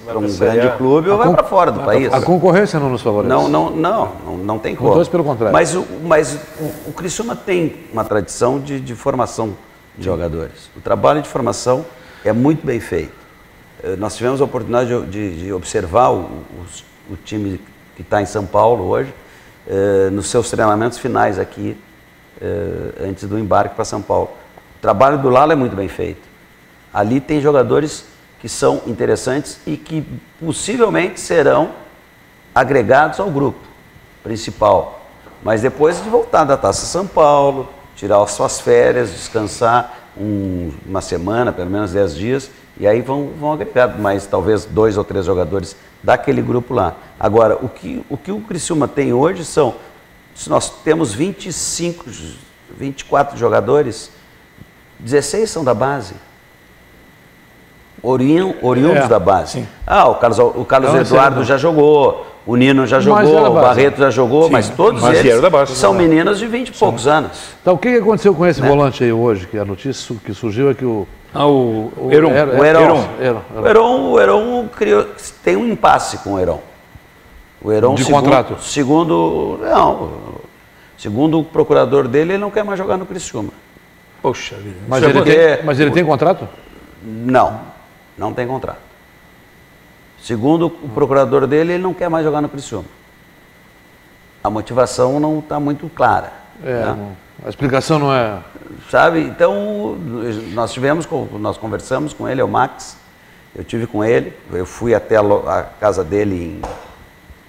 para um grande clube ou vai para fora do país. A concorrência não nos favorece. Não tem como. Dois pelo contrário. Mas o Criciúma tem uma tradição de formação de jogadores. O trabalho de formação é muito bem feito. Nós tivemos a oportunidade de observar o time que está em São Paulo hoje, nos seus treinamentos finais aqui, antes do embarque para São Paulo. O trabalho do Lala é muito bem feito. Ali tem jogadores que são interessantes e que possivelmente serão agregados ao grupo principal. Mas depois de voltar da Taça São Paulo, tirar as suas férias, descansar uma semana, pelo menos 10 dias, e aí vão agregar mais talvez 2 ou 3 jogadores daquele grupo lá. Agora, o que o Criciúma tem hoje são, se nós temos 24 jogadores, 16 são da base. Oriundos da base. Sim. O Carlos Eduardo já jogou, o Nino já jogou, o Barreto já jogou, mas todos eles são meninos de 20 e poucos anos. Então, o que aconteceu com esse volante aí hoje? Que a notícia que surgiu é que o O Heron. O Heron tem um impasse com o Heron. O Heron, de contrato? Segundo o procurador dele, ele não quer mais jogar no Criciúma. Poxa vida. Mas ele tem contrato? Não tem contrato. Segundo o procurador dele, ele não quer mais jogar no Criciúma. A motivação não está muito clara. A explicação não é... Sabe? Então, nós conversamos com ele, é o Max, eu tive com ele, eu fui até a casa dele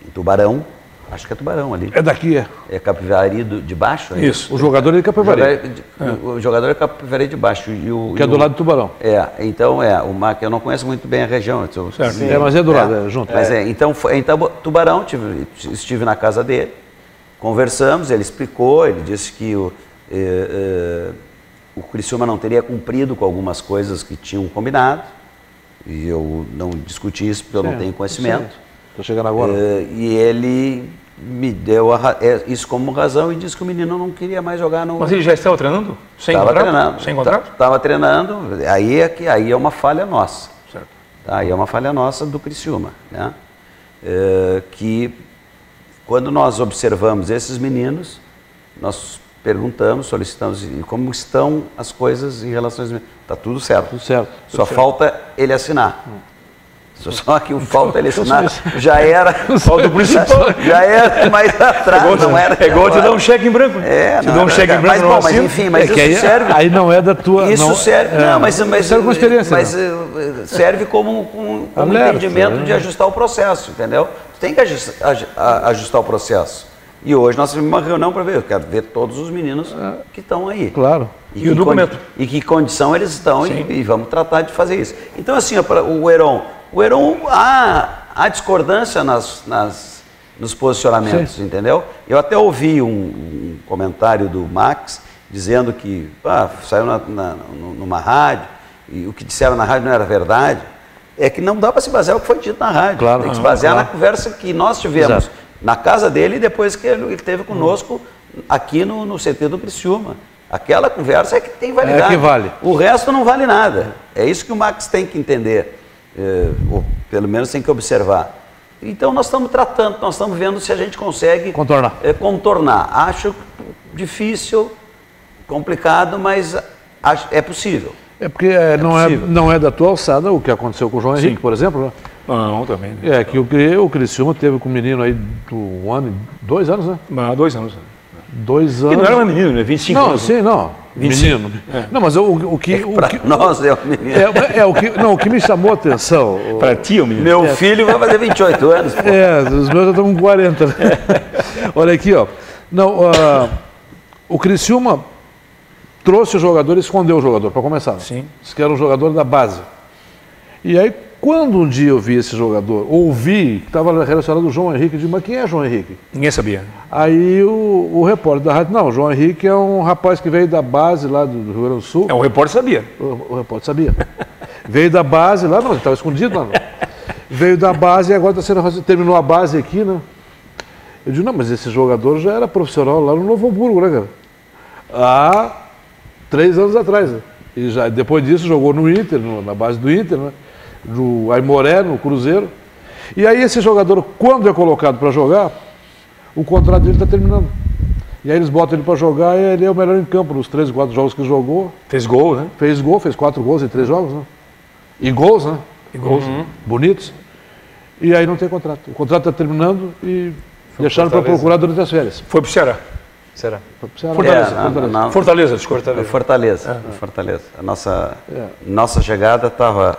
em Tubarão, acho que é Tubarão ali. É daqui, É Capivari de baixo? Isso. O jogador é de Capivari. O jogador é Capivari de baixo. Que é do lado do Tubarão. Então o Max, eu não conheço muito bem a região. Mas é do lado, junto. Mas então, Tubarão, estive na casa dele, conversamos, ele explicou, ele disse que o Criciúma não teria cumprido com algumas coisas que tinham combinado, e eu não discuti isso porque eu não tenho conhecimento. Estou chegando agora. E ele me deu isso como razão e disse que o menino não queria mais jogar no... Mas ele já estava treinando? Sem contrato? Estava treinando, aí é uma falha nossa. Certo. Aí é uma falha nossa do Criciúma, né? Que quando nós observamos esses meninos, nós perguntamos, solicitamos como estão as coisas em relação aos meninos. Está tudo certo. Tudo certo. Só falta ele assinar. Só que o falta ele assinar já era... Falta o principal. Já era mais atrás, não era... É igual te dar um cheque em branco. Te dar um cheque em branco, mas enfim, isso serve... Aí não é da tua... Isso serve... mas serve com experiência. Mas serve como um entendimento de ajustar o processo, entendeu? Tem que ajustar o processo. E hoje nós tivemos uma reunião para ver, eu quero ver todos os meninos que estão aí. Claro. E o documento. E que condição eles estão e vamos tratar de fazer isso. Então assim, o Heron, há discordância nos posicionamentos, entendeu? Eu até ouvi um comentário do Max dizendo que saiu numa rádio e o que disseram na rádio não era verdade. É que não dá para se basear no que foi dito na rádio. Claro, tem que se basear na conversa que nós tivemos na casa dele e depois que ele esteve conosco aqui no CT do Criciúma. Aquela conversa é que tem validade. É que vale. O resto não vale nada. É isso que o Max tem que entender. Ou pelo menos tem que observar. Então nós estamos tratando, nós estamos vendo se a gente consegue contornar. Acho difícil, complicado, mas é possível. É porque não é da tua alçada o que aconteceu com o João Henrique, por exemplo, né? Não, também. Que o Criciúma teve com um menino aí do 2 anos, né? 2 anos. 2 anos. E não era um menino, né? 25 anos. Sim, não. 25. Menino. Não, mas o que nós é um menino. O que me chamou a atenção. Para ti é um menino. Meu filho vai fazer 28 anos. Os meus já estão com 40. Né? Olha aqui, ó. O Criciúma trouxe o jogador e escondeu o jogador, para começar. Sim. Disse que era um jogador da base. E aí, quando um dia eu vi esse jogador, ouvi que estava relacionado ao João Henrique, eu disse, mas quem é João Henrique? Ninguém sabia. Aí o repórter da rádio, não, o João Henrique é um rapaz que veio da base lá do Rio Grande do Sul. O repórter sabia. O repórter sabia. Veio da base lá, não, ele estava escondido lá. Não. Veio da base e agora terminou a base aqui, né? Eu digo, não, mas esse jogador já era profissional lá no Novo Hamburgo, né, cara? Há 3 anos atrás. Né? E já, depois disso jogou no Inter, na base do Inter, né? Do Aimoré, no Cruzeiro. E aí esse jogador, quando é colocado para jogar, o contrato dele está terminando. E aí eles botam ele para jogar e ele é o melhor em campo nos 3, 4 jogos que jogou. Fez gol, né? Fez gol, fez 4 gols em 3 jogos, né? E gols, né? E gols. Bonitos. E aí não tem contrato. O contrato está terminando e deixaram para procurar durante as férias. Foi para o Ceará. Será? Fortaleza, desculpa. Fortaleza. A nossa chegada estava...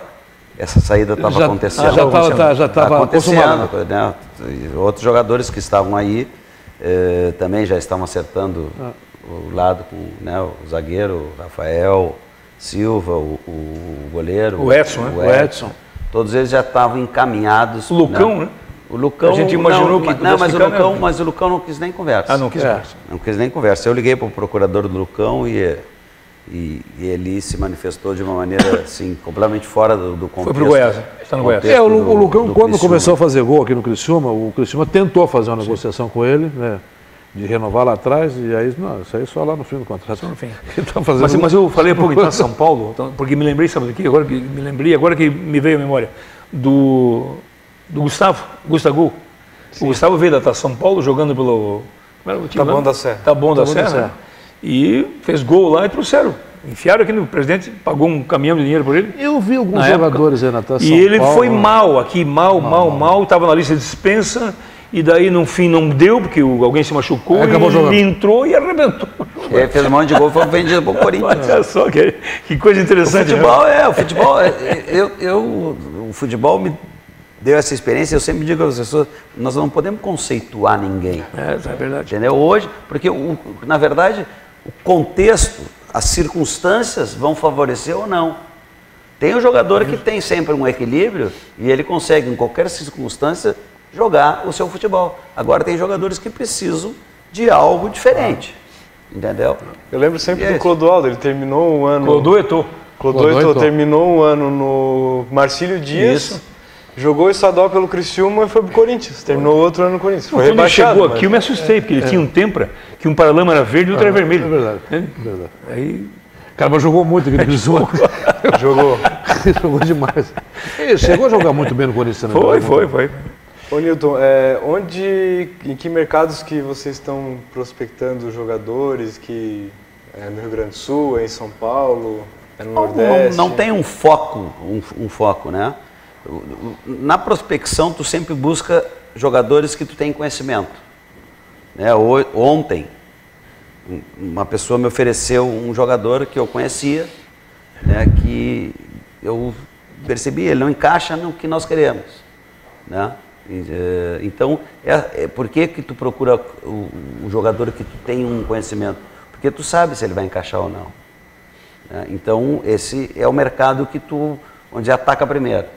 Essa saída estava acontecendo. Já estava acontecendo. Né? Outros jogadores que estavam aí também já estavam acertando o lado com, né, o zagueiro, o Rafael Silva, o goleiro. O Edson, né? O Edson. Todos eles já estavam encaminhados. O Lucão, né? O Lucão, a gente imaginou que mas o Lucão não quis nem conversa. Não quis conversa. Não quis nem conversa. Eu liguei para o procurador do Lucão e ele se manifestou de uma maneira assim, completamente fora do contexto. Foi para o Goiás, está no Goiás. O Lucão, quando começou a fazer gol aqui no Criciúma, o Criciúma tentou fazer uma negociação com ele, né? de renovar lá atrás, e aí, não, isso aí só lá no fim do contrato. Só no fim. Tá fazendo... mas eu falei há pouco em São Paulo, então, porque me lembrei, sabe daqui, agora que me veio a memória, do Gustavo. O Gustavo veio da São Paulo jogando pelo... Taboão da Serra. Taboão da Serra. E fez gol lá e trouxeram. Enfiaram aqui no presidente, pagou um caminhão de dinheiro por ele. Eu vi alguns jogadores aí na Taça São E ele Paulo, foi mal aqui, mal, estava na lista de dispensa, e daí no fim não deu, porque alguém se machucou, e ele entrou e arrebentou. Fez um monte de gol, foi vendido para o Corinthians. Olha só, que coisa interessante. O futebol me deu essa experiência, eu sempre digo às pessoas, nós não podemos conceituar ninguém. É verdade. Entendeu? Hoje, porque na verdade, o contexto, as circunstâncias vão favorecer ou não. Tem o jogador que tem sempre um equilíbrio e ele consegue, em qualquer circunstância, jogar o seu futebol. Agora tem jogadores que precisam de algo diferente. Entendeu? Eu lembro sempre do Clodoaldo, ele terminou um ano... Clodoaldo terminou um ano no Marcílio Dias. Isso. Jogou o estadual pelo Criciúma e foi pro Corinthians. Terminou outro ano no Corinthians. Foi quando ele chegou aqui, eu me assustei, porque ele tinha um tempra, que um paralama era verde e o outro era vermelho. É verdade. Verdade. Aí... Cara, mas jogou muito aqui no Criciúma. Jogou demais. Ele chegou a jogar muito bem no Corinthians. Foi. Ô Nilton, em que mercados que vocês estão prospectando jogadores? Que é no Rio Grande do Sul, é em São Paulo, é no Nordeste? Não tem um foco, né? Na prospecção, tu sempre busca jogadores que tu tem conhecimento. Né? Ontem, uma pessoa me ofereceu um jogador que eu conhecia, né? Que eu percebi, ele não encaixa no que nós queremos. Né? Então, por que tu procura o jogador que tu tem um conhecimento? Porque tu sabe se ele vai encaixar ou não. Né? Então, esse é o mercado onde ataca primeiro.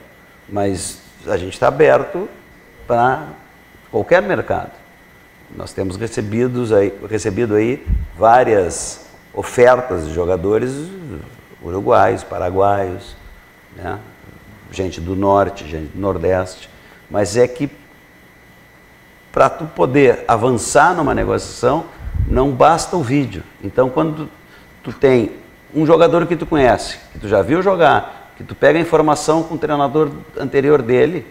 Mas a gente está aberto para qualquer mercado. Nós temos recebido aí várias ofertas de jogadores uruguaios, paraguaios, né? Gente do norte, gente do nordeste. Mas é que para tu poder avançar numa negociação, não basta o vídeo. Então, quando tu tem um jogador que tu conhece, que tu já viu jogar, que tu pega a informação com o treinador anterior dele,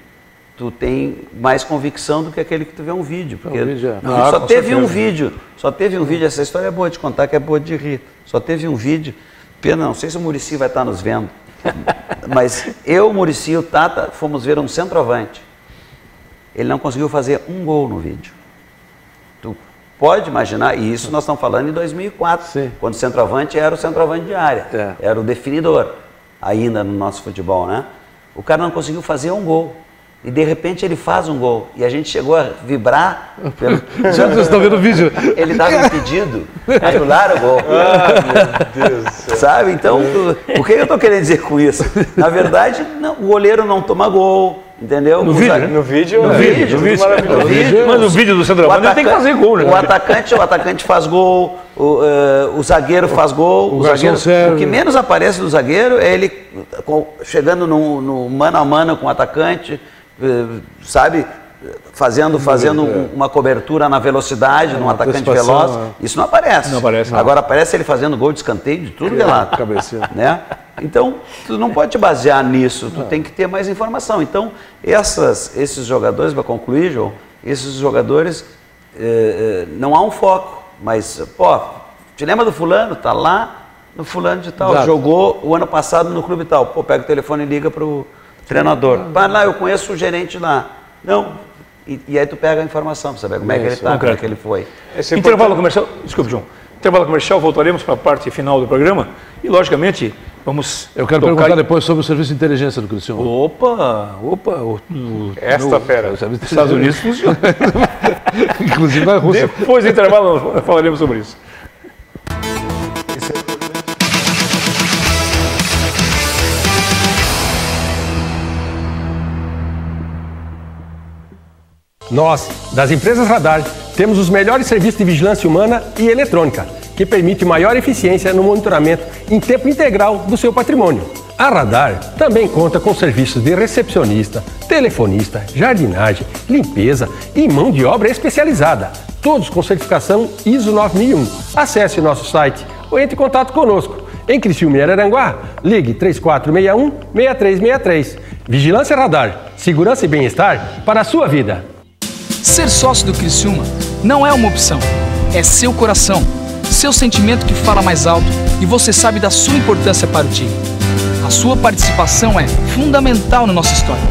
tu tem mais convicção do que aquele que tu vê um vídeo. Porque só teve um vídeo, essa história é boa de contar, que é boa de rir. Só teve um vídeo, pena, não sei se o Muricy vai estar nos vendo, mas eu, o Muricy e o Tata fomos ver um centroavante. Ele não conseguiu fazer um gol no vídeo. Tu pode imaginar, e isso nós estamos falando em 2004, sim, quando o centroavante era o centroavante de área, era o definidor. Ainda no nosso futebol, né? O cara não conseguiu fazer um gol. E de repente ele faz um gol. E a gente chegou a vibrar. Vocês estão vendo o vídeo? Ele estava impedido. Anularam o gol. Meu Deus do céu. Sabe? Então, o que eu estou querendo dizer com isso? Na verdade, o goleiro não toma gol. Entendeu? No vídeo. Mas no vídeo do centroavante ele tem que fazer gol, né? O atacante faz gol, o zagueiro faz gol. O que menos aparece do zagueiro é ele chegando no mano a mano com o atacante, sabe? Fazendo uma cobertura na velocidade, num atacante veloz. Isso não aparece. Agora aparece ele fazendo gol de escanteio, de tudo que é lá. Né? Então, tu não pode te basear nisso, tu tem que ter mais informação. Então, esses jogadores, para concluir, João, esses jogadores, não há um foco, mas, te lembra do fulano? Tá lá no fulano de tal, jogou o ano passado no clube tal. Pega o telefone e liga para o treinador. Lá, eu conheço o gerente lá. Não, e aí tu pega a informação para saber como é que ele está, como é que ele foi. Intervalo comercial, desculpe, João. Intervalo comercial, voltaremos para a parte final do programa e, logicamente, vamos... Eu quero perguntar depois sobre o serviço de inteligência do Criciúma. Esta fera. Os Estados Unidos funciona. Inclusive na Rússia. Depois do intervalo falaremos sobre isso. Nós, das empresas Radar, temos os melhores serviços de vigilância humana e eletrônica, que permite maior eficiência no monitoramento em tempo integral do seu patrimônio. A Radar também conta com serviços de recepcionista, telefonista, jardinagem, limpeza e mão de obra especializada. todos com certificação ISO 9001. Acesse nosso site ou entre em contato conosco. Em Criciúma e Araranguá, ligue 3461-6363. Vigilância Radar, segurança e bem-estar para a sua vida. Ser sócio do Criciúma não é uma opção, é seu coração, seu sentimento que fala mais alto e você sabe da sua importância para o time. A sua participação é fundamental na nossa história.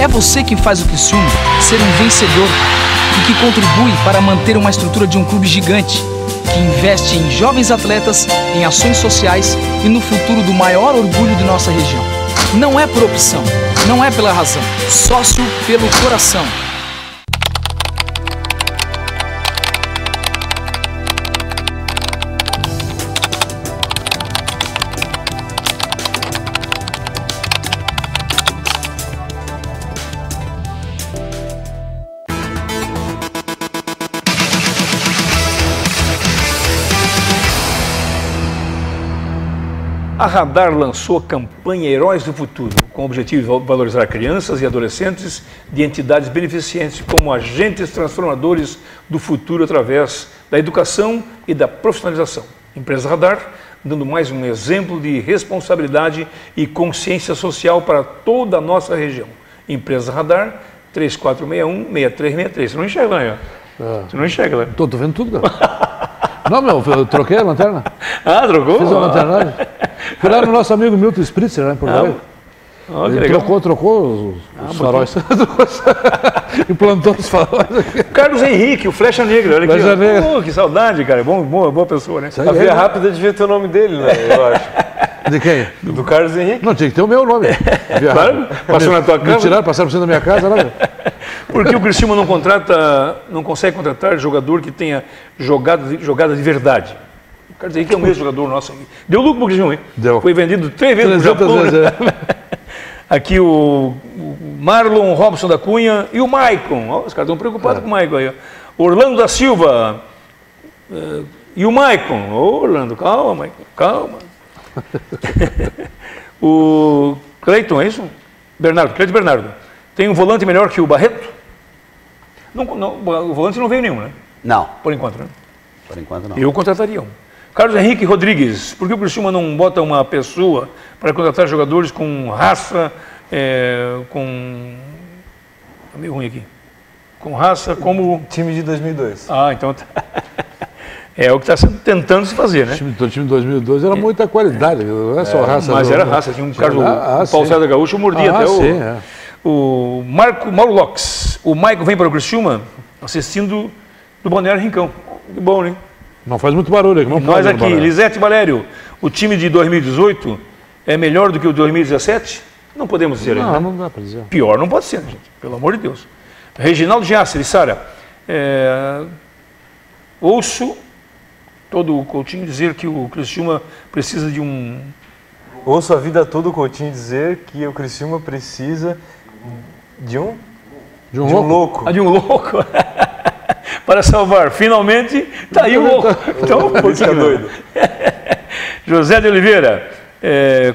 É você quem faz o Criciúma ser um vencedor e que contribui para manter uma estrutura de um clube gigante, que investe em jovens atletas, em ações sociais e no futuro do maior orgulho de nossa região. Não é por opção, não é pela razão, sócio pelo coração. A Radar lançou a campanha Heróis do Futuro, com o objetivo de valorizar crianças e adolescentes de entidades beneficentes como agentes transformadores do futuro através da educação e da profissionalização. Empresa Radar, dando mais um exemplo de responsabilidade e consciência social para toda a nossa região. Empresa Radar, 3461-6363. Você não enxerga, né? Você não enxerga, né? Tô vendo tudo, cara. Não, meu, eu troquei a lanterna. Ah, trocou? Fiz a lanternagem. Fui lá no nosso amigo Milton Spritzer, né, em Porto Alegre. Ele trocou os faróis. Implantou os faróis. Carlos Henrique, o Flecha Negra. Olha aqui. Oh, que saudade, cara. Boa pessoa, né? A Via Rápida devia ter o nome dele, né? Eu acho. De quem? Do Carlos Henrique. Não, tinha que ter o meu nome. Claro, passou na tua casa. Me tiraram, passaram por cima da minha casa, né? Porque o Criciúma não consegue contratar jogador que tenha jogada de verdade. O Carlos Henrique é o mesmo jogador nosso aqui. Deu lucro pro Criciúma, hein? Deu. Foi vendido 3 vezes no Japão. Vezes, é. Aqui o Marlon Robson da Cunha e o Maicon. Ó, os caras estão preocupados com o Maicon aí. Ó. Orlando da Silva e o Maicon. Ô, Orlando, calma, Maicon, calma. O Cleiton, é isso? Cleiton Bernardo. Tem um volante melhor que o Barreto? Não, o volante não veio nenhum, né? Não. Por enquanto, né? Por enquanto não. Eu contrataria um. Carlos Henrique Rodrigues, por que o Criciúma não bota uma pessoa para contratar jogadores com raça, com... Tá meio ruim aqui. Com raça como... Time de 2002. Ah, então... É o que está tentando se fazer, né? O time de 2002 era muita qualidade, não é só raça. Mas era raça, tinha um Carlos, o Paulo César Gaúcho mordia até o Mauro Lopes. O Maicon vem para o Criciúma assistindo do Balneário Rincão. Que bom, né? Não faz muito barulho aqui. Nós aqui, Lisete Valério, o time de 2018 é melhor do que o de 2017? Não podemos dizer ainda. Não dá para dizer. Pior não pode ser, gente, pelo amor de Deus. Reginaldo Giassi, Sara, ouço todo o Coutinho dizer que o Criciúma precisa de um... Ouço a vida toda o Coutinho dizer que o Criciúma precisa de um louco. Ah, de um louco. Para salvar. Finalmente, está aí o louco. Então, fica doido. José de Oliveira,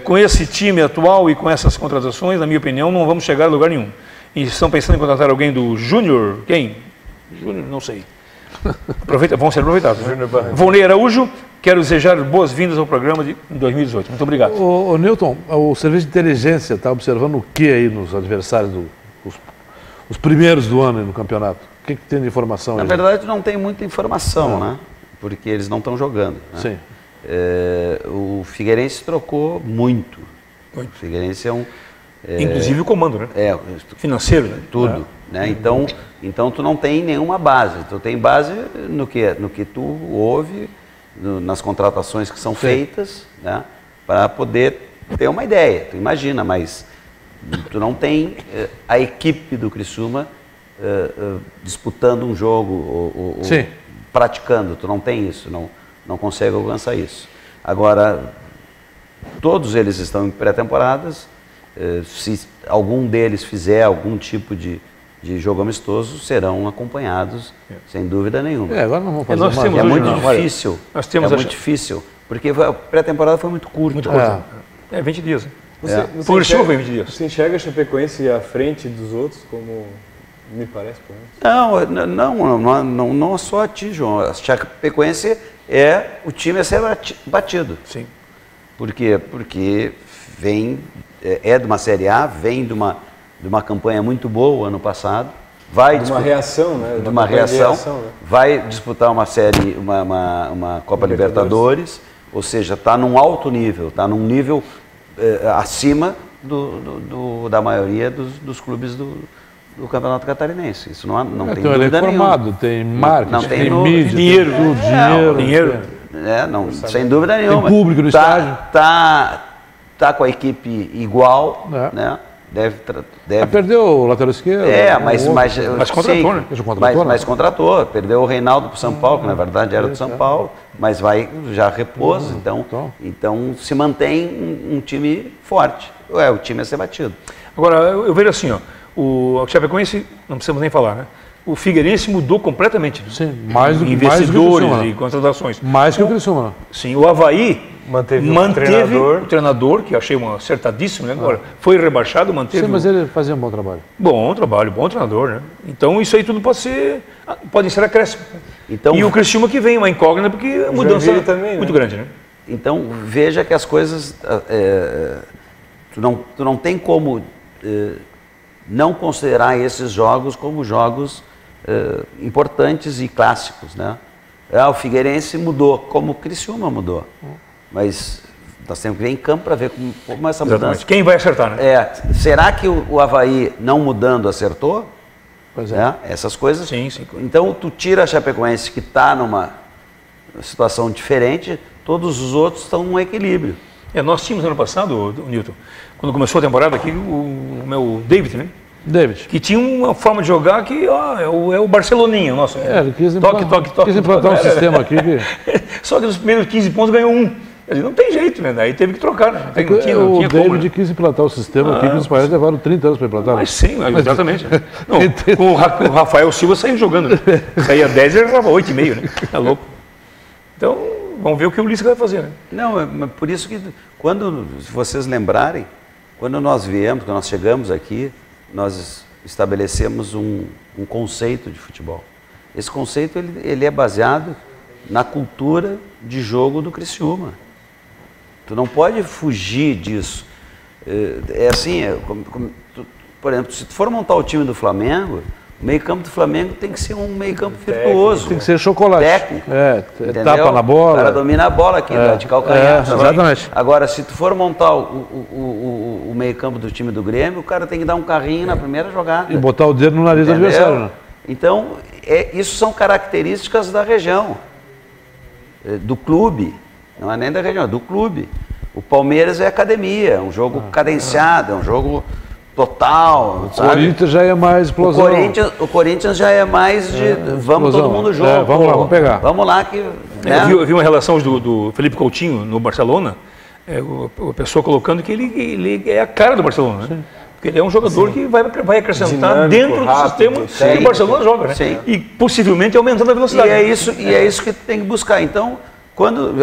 com esse time atual e com essas contratações, na minha opinião, não vamos chegar a lugar nenhum. E estão pensando em contratar alguém do Júnior? Quem? Júnior, não sei. Vão ser aproveitados. Né? Volney Araújo, quero desejar boas-vindas ao programa de 2018. Muito obrigado. Ô Newton, o serviço de inteligência está observando o que aí nos adversários, os primeiros do ano no campeonato? O que tem de informação aí? Na verdade, não tem muita informação, né? Porque eles não estão jogando. Né? Sim. O Figueirense trocou muito. O Figueirense é um... Inclusive o comando, né? Financeiro, né? Tudo. Né? Então tu não tem nenhuma base. Tu tem base no que tu ouve, nas contratações que são feitas, né? Para poder ter uma ideia. Tu imagina, mas tu não tem a equipe do Criciúma disputando um jogo ou praticando. Tu não tem isso, não consegue alcançar isso. Agora, todos eles estão em pré-temporadas. Se algum deles fizer algum tipo de jogo amistoso, serão acompanhados, sem dúvida nenhuma. Agora não vamos fazer mais. É muito difícil. Nós temos muito difícil, porque a pré-temporada foi muito curta. Muito curta. 20 dias. Você foi 20 dias. Você enxerga a Chapecoense à frente dos outros como me parece. Não só a ti, João. A Chapecoense é o time a ser batido. Sim. Por quê? Porque é de uma Série A, vem de uma campanha muito boa ano passado. De uma reação, né? De uma reação. Vai disputar uma série, uma Copa Libertadores, ou seja, está num alto nível, está num nível acima da maioria dos clubes do Campeonato Catarinense. Isso não tem dúvida nenhuma. Tem marketing, tem mídia, dinheiro, dinheiro. Sem dúvida nenhuma. Tem público no estádio. Tá com a equipe igual, né? Deve... Perdeu o lateral esquerdo. Mas contratou, né? Mas contratou. Perdeu o Reinaldo para o São Paulo, que na verdade era do São Paulo, mas já repôs, então se mantém um time forte. O time a ser batido. Agora, eu vejo assim, o Chapecoense, não precisamos nem falar, né? O Figueirense mudou completamente. Sim, mais do que investidores e contratações. Mais que o Criciúma. Sim, o Avaí manteve o treinador, que achei acertadíssimo, né? Agora foi rebaixado, manteve. Sim, mas ele fazia um bom trabalho. Bom treinador, né? Então isso aí tudo podem ser acréscimos. Então, e o Criciúma que vem, uma incógnita, porque a mudança também, muito né? grande, né? Então veja que as coisas, tu não tem como não considerar esses jogos como jogos importantes e clássicos, né? O Figueirense mudou, como o Criciúma mudou. Mas nós temos que ver em campo para ver como essa mudança... Exatamente. Quem vai acertar, né? Será que o Avaí, não mudando, acertou? Pois é. Essas coisas... Sim. Então, tu tira a Chapecoense, que está numa situação diferente, todos os outros estão num equilíbrio. Nós tínhamos ano passado, Nilton, quando começou a temporada aqui, o meu David, né? Que tinha uma forma de jogar que é o Barceloninha, nosso. Ele quis toque. implantar um sistema aqui que... Só que nos primeiros 15 pontos ganhou um. Ele não tem jeito, né? Daí teve que trocar, né? O David quis implantar o sistema aqui que os pais levaram 30 anos para implantar. Mas sim, exatamente. Não, com o Rafael Silva saiu jogando, né? Saía 10 e ele jogava 8,5, né? É louco. Então, vamos ver o que o Ulisses vai fazer, né? Não, por isso que, se vocês lembrarem, quando nós chegamos aqui, nós estabelecemos um conceito de futebol. Esse conceito ele é baseado na cultura de jogo do Criciúma. Tu não pode fugir disso. Por exemplo, se tu for montar o time do Flamengo, o meio-campo do Flamengo tem que ser um meio-campo virtuoso. Tem que ser chocolate. Técnico. Tapa na bola. O cara domina a bola aqui, de calcanhar. Exatamente. Agora, se tu for montar o meio-campo do time do Grêmio, o cara tem que dar um carrinho na primeira jogada. E botar o dedo no nariz do adversário. Né? Então, isso são características da região, do clube. Não é nem da região, é do clube. O Palmeiras é academia, é um jogo cadenciado, é um jogo total. O Corinthians já é mais explosão. O Corinthians já é mais de vamos todo mundo junto. Vamos lá, vamos pegar. Vamos lá que... Né? Eu vi uma relação do Felipe Coutinho no Barcelona, a pessoa colocando que ele é a cara do Barcelona, né? Porque ele é um jogador que vai acrescentar dentro do sistema que o Barcelona joga, né? Sim. E possivelmente aumentando a velocidade. E é isso que tem que buscar. Então,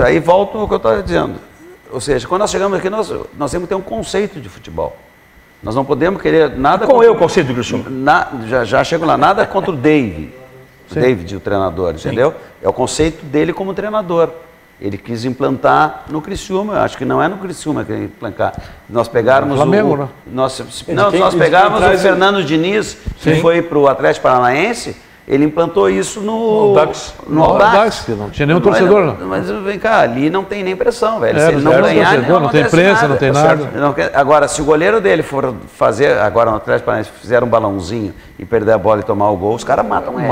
aí volto ao que eu estava dizendo. Ou seja, quando nós chegamos aqui, nós temos que ter um conceito de futebol. Nós não podemos querer nada... Qual é o conceito do Criciúma? Já chego lá, nada contra o David. O David, o treinador, entendeu? É o conceito dele como treinador. Ele quis implantar no Criciúma, acho que não é no Criciúma que ele implantar. Nós pegarmos Flamengo, né? Nós pegarmos o Fernando Diniz, que foi para o Atlético Paranaense, ele implantou isso no Audax. Que não tinha nenhum torcedor, não. Mas vem cá, ali não tem nem pressão, velho. Se ele não ganhar, não tem imprensa, não tem nada. Agora, se o goleiro dele for fazer, agora no Atlético Paranaense, fizer um balãozinho e perder a bola e tomar o gol, os caras matam ele.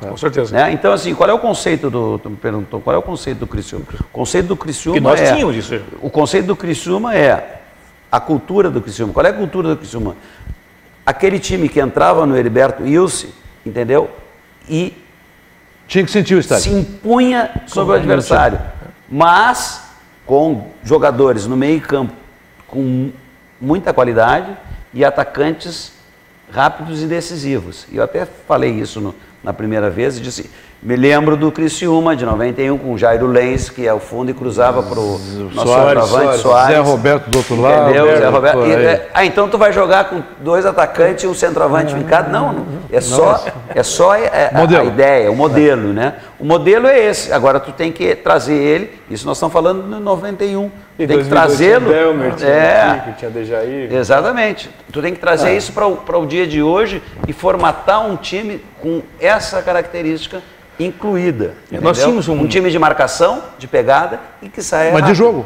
Com certeza. Né? Então, assim, qual é o conceito tu me perguntou, qual é o conceito do Criciúma? O conceito do Criciúma nós tínhamos isso. O conceito do Criciúma é a cultura do Criciúma. Qual é a cultura do Criciúma? Aquele time que entrava no Heriberto Wilson, entendeu? E tinha que sentir o estádio. Se impunha sobre o adversário, mas com jogadores no meio campo com muita qualidade e atacantes rápidos e decisivos. E eu até falei isso na primeira vez, e disse, me lembro do Criciúma, de 91, com o Jairo Lenz, que é o fundo, e cruzava para o nosso centroavante Soares. Zé Roberto do outro lado. Entendeu? Zé Roberto. Então tu vai jogar com 2 atacantes e um centroavante fincado? Não, é só a ideia, o modelo, né? O modelo é esse. Agora tu tem que trazer ele, isso nós estamos falando no 91. E tem que trazê-lo. Tinha Dejair. Exatamente. Tu tem que trazer isso para o dia de hoje e formatar um time com essa característica incluída. Nós tínhamos um time de marcação, de pegada e que saia Mas rápido. de jogo.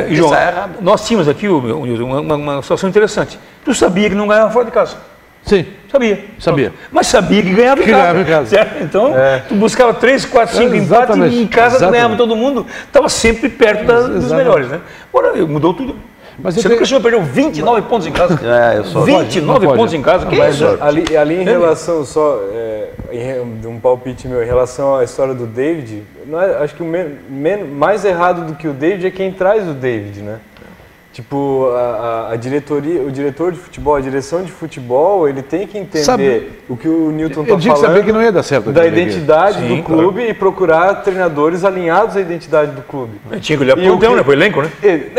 João, nós tínhamos aqui, uma situação interessante. Tu sabia que não ganhava fora de casa. Sim. Sabia. Mas sabia que ganhava em casa. Certo? Então, tu buscava 3, 4, 5 empates e em casa tu ganhava todo mundo. Estava sempre perto dos melhores, né? Agora, mudou tudo. Mas você nunca chegou a perder 29 pontos em casa? Eu sou 29 pontos em casa? Que isso? Ali em relação de um palpite meu, em relação à história do David, acho que mais errado do que o David é quem traz o David, né? Tipo, a diretoria, o diretor de futebol, a direção de futebol, ele tem que entender o que o Newton está falando, sabia que não ia dar certo da identidade do clube e procurar treinadores alinhados à identidade do clube. Tinha que olhar para o elenco, né?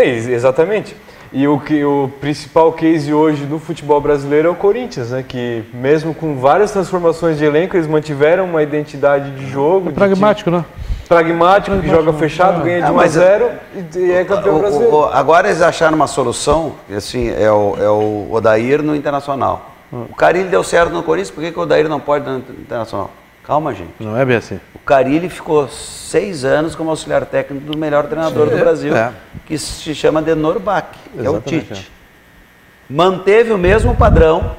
Exatamente. E o principal case hoje do futebol brasileiro é o Corinthians, né? Que mesmo com várias transformações de elenco, eles mantiveram uma identidade de jogo. Pragmático, né? Pragmático, que joga fechado, ganha de 1-0 e é campeão brasileiro. Agora eles acharam uma solução, assim, é o Odair no Internacional. O Carille deu certo no Corinthians, por que o Odair não pode no Internacional? Calma, gente. Não é bem assim. O Carille ficou 6 anos como auxiliar técnico do melhor treinador do Brasil, que se chama Denor Bach, que é o Tite. Manteve o mesmo padrão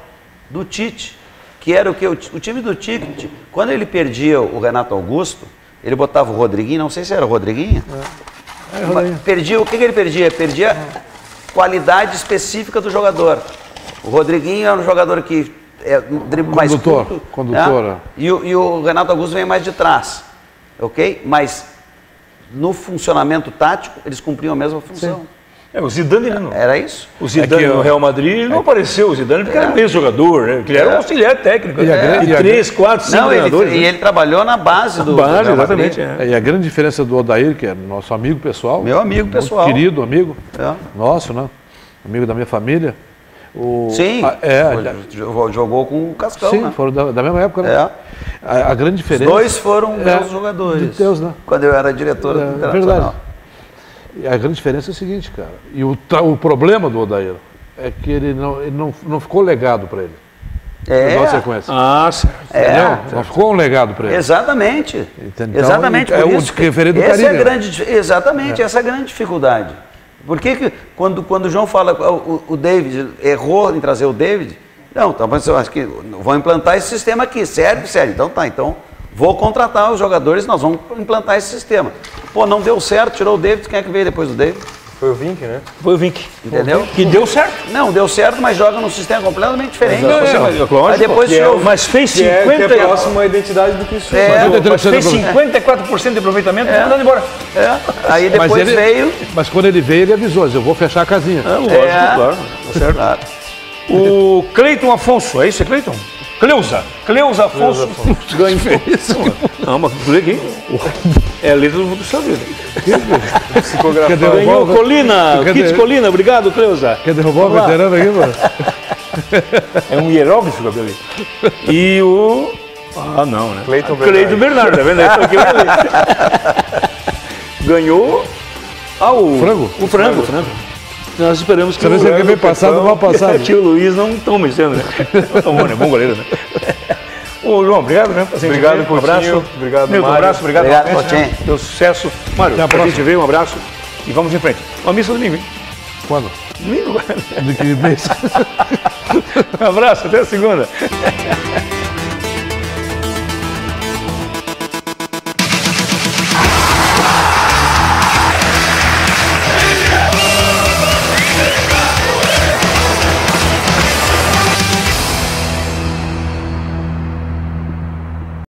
do Tite, que era o que? O time do Tite, quando ele perdia o Renato Augusto, ele botava o Rodriguinho, não sei se era o Rodriguinho. Perdia, o que ele perdia? Perdia qualidade específica do jogador. O Rodriguinho era um jogador que um drible mais curto. Né? E o Renato Augusto vem mais de trás. Ok? Mas no funcionamento tático, eles cumpriam a mesma função. Sim. O Zidane não. Era isso? O Zidane no Real Madrid não apareceu, o Zidane porque era o ex-jogador, né? Ele era um auxiliar técnico. E 3, 4, 5 treinadores. E ele trabalhou na base do Real exatamente. E a grande diferença do Odair, que é nosso amigo pessoal. Meu amigo pessoal. Querido amigo. Nosso, né? Amigo da minha família. Sim, jogou com o Cascão, sim, né? Foram da mesma época, né? A grande diferença... Os 2 foram meus jogadores. De Deus, né? Quando eu era diretor do Internacional. Verdade. E a grande diferença é o seguinte, cara. E o problema do Odair é que ele não ficou legado para ele. Nossa sequência. Não ficou um legado para ele. Exatamente. Então, exatamente. É o referido do Carinho. Exatamente, essa é a grande dificuldade. Por que quando o João fala o David errou em trazer o David, não, então eu acho que vão implantar esse sistema aqui, sério. Então tá, então vou contratar os jogadores, nós vamos implantar esse sistema. Pô, não deu certo, tirou o David, quem é que veio depois do David? Foi o Vink, né? Foi o Vink. Entendeu? Que deu certo. Não, deu certo, mas joga num sistema completamente diferente. Aí depois mas fez 50%. Que é próximo à identidade do Criciúma. Mas fez 54% de aproveitamento e mandando embora. Aí depois veio... Mas quando ele veio, ele avisou, eu vou fechar a casinha. Lógico, claro. Certo. Claro. O Cleiton Afonso, é isso, é Cleiton? Cleusa Afonso ganhou isso. Não, mas por aqui é a letra do seu vida. Ganhou Colina, Kits Colina, obrigado, Cleusa. Quer derrubar o veterano aqui, mano? É um hieróglifo, cabelo. E o... não, né? Cleiton Bernardo, tá vendo? Ganhou o frango. Nós esperamos que o frango... Você bem passado, mal passado. Que o Luiz não estão mexendo, né? Não tomou, né? Bom goleiro, né? Ô, João, obrigado, né? Obrigado, Coutinho. Um abraço. Obrigado, Mário. Um abraço, obrigado, Coutinho. Né? Deu sucesso. Mário, a gente veio, um abraço e vamos em frente. Uma missa domingo, hein? Quando? Domingo. De que mês? Um abraço, até a segunda.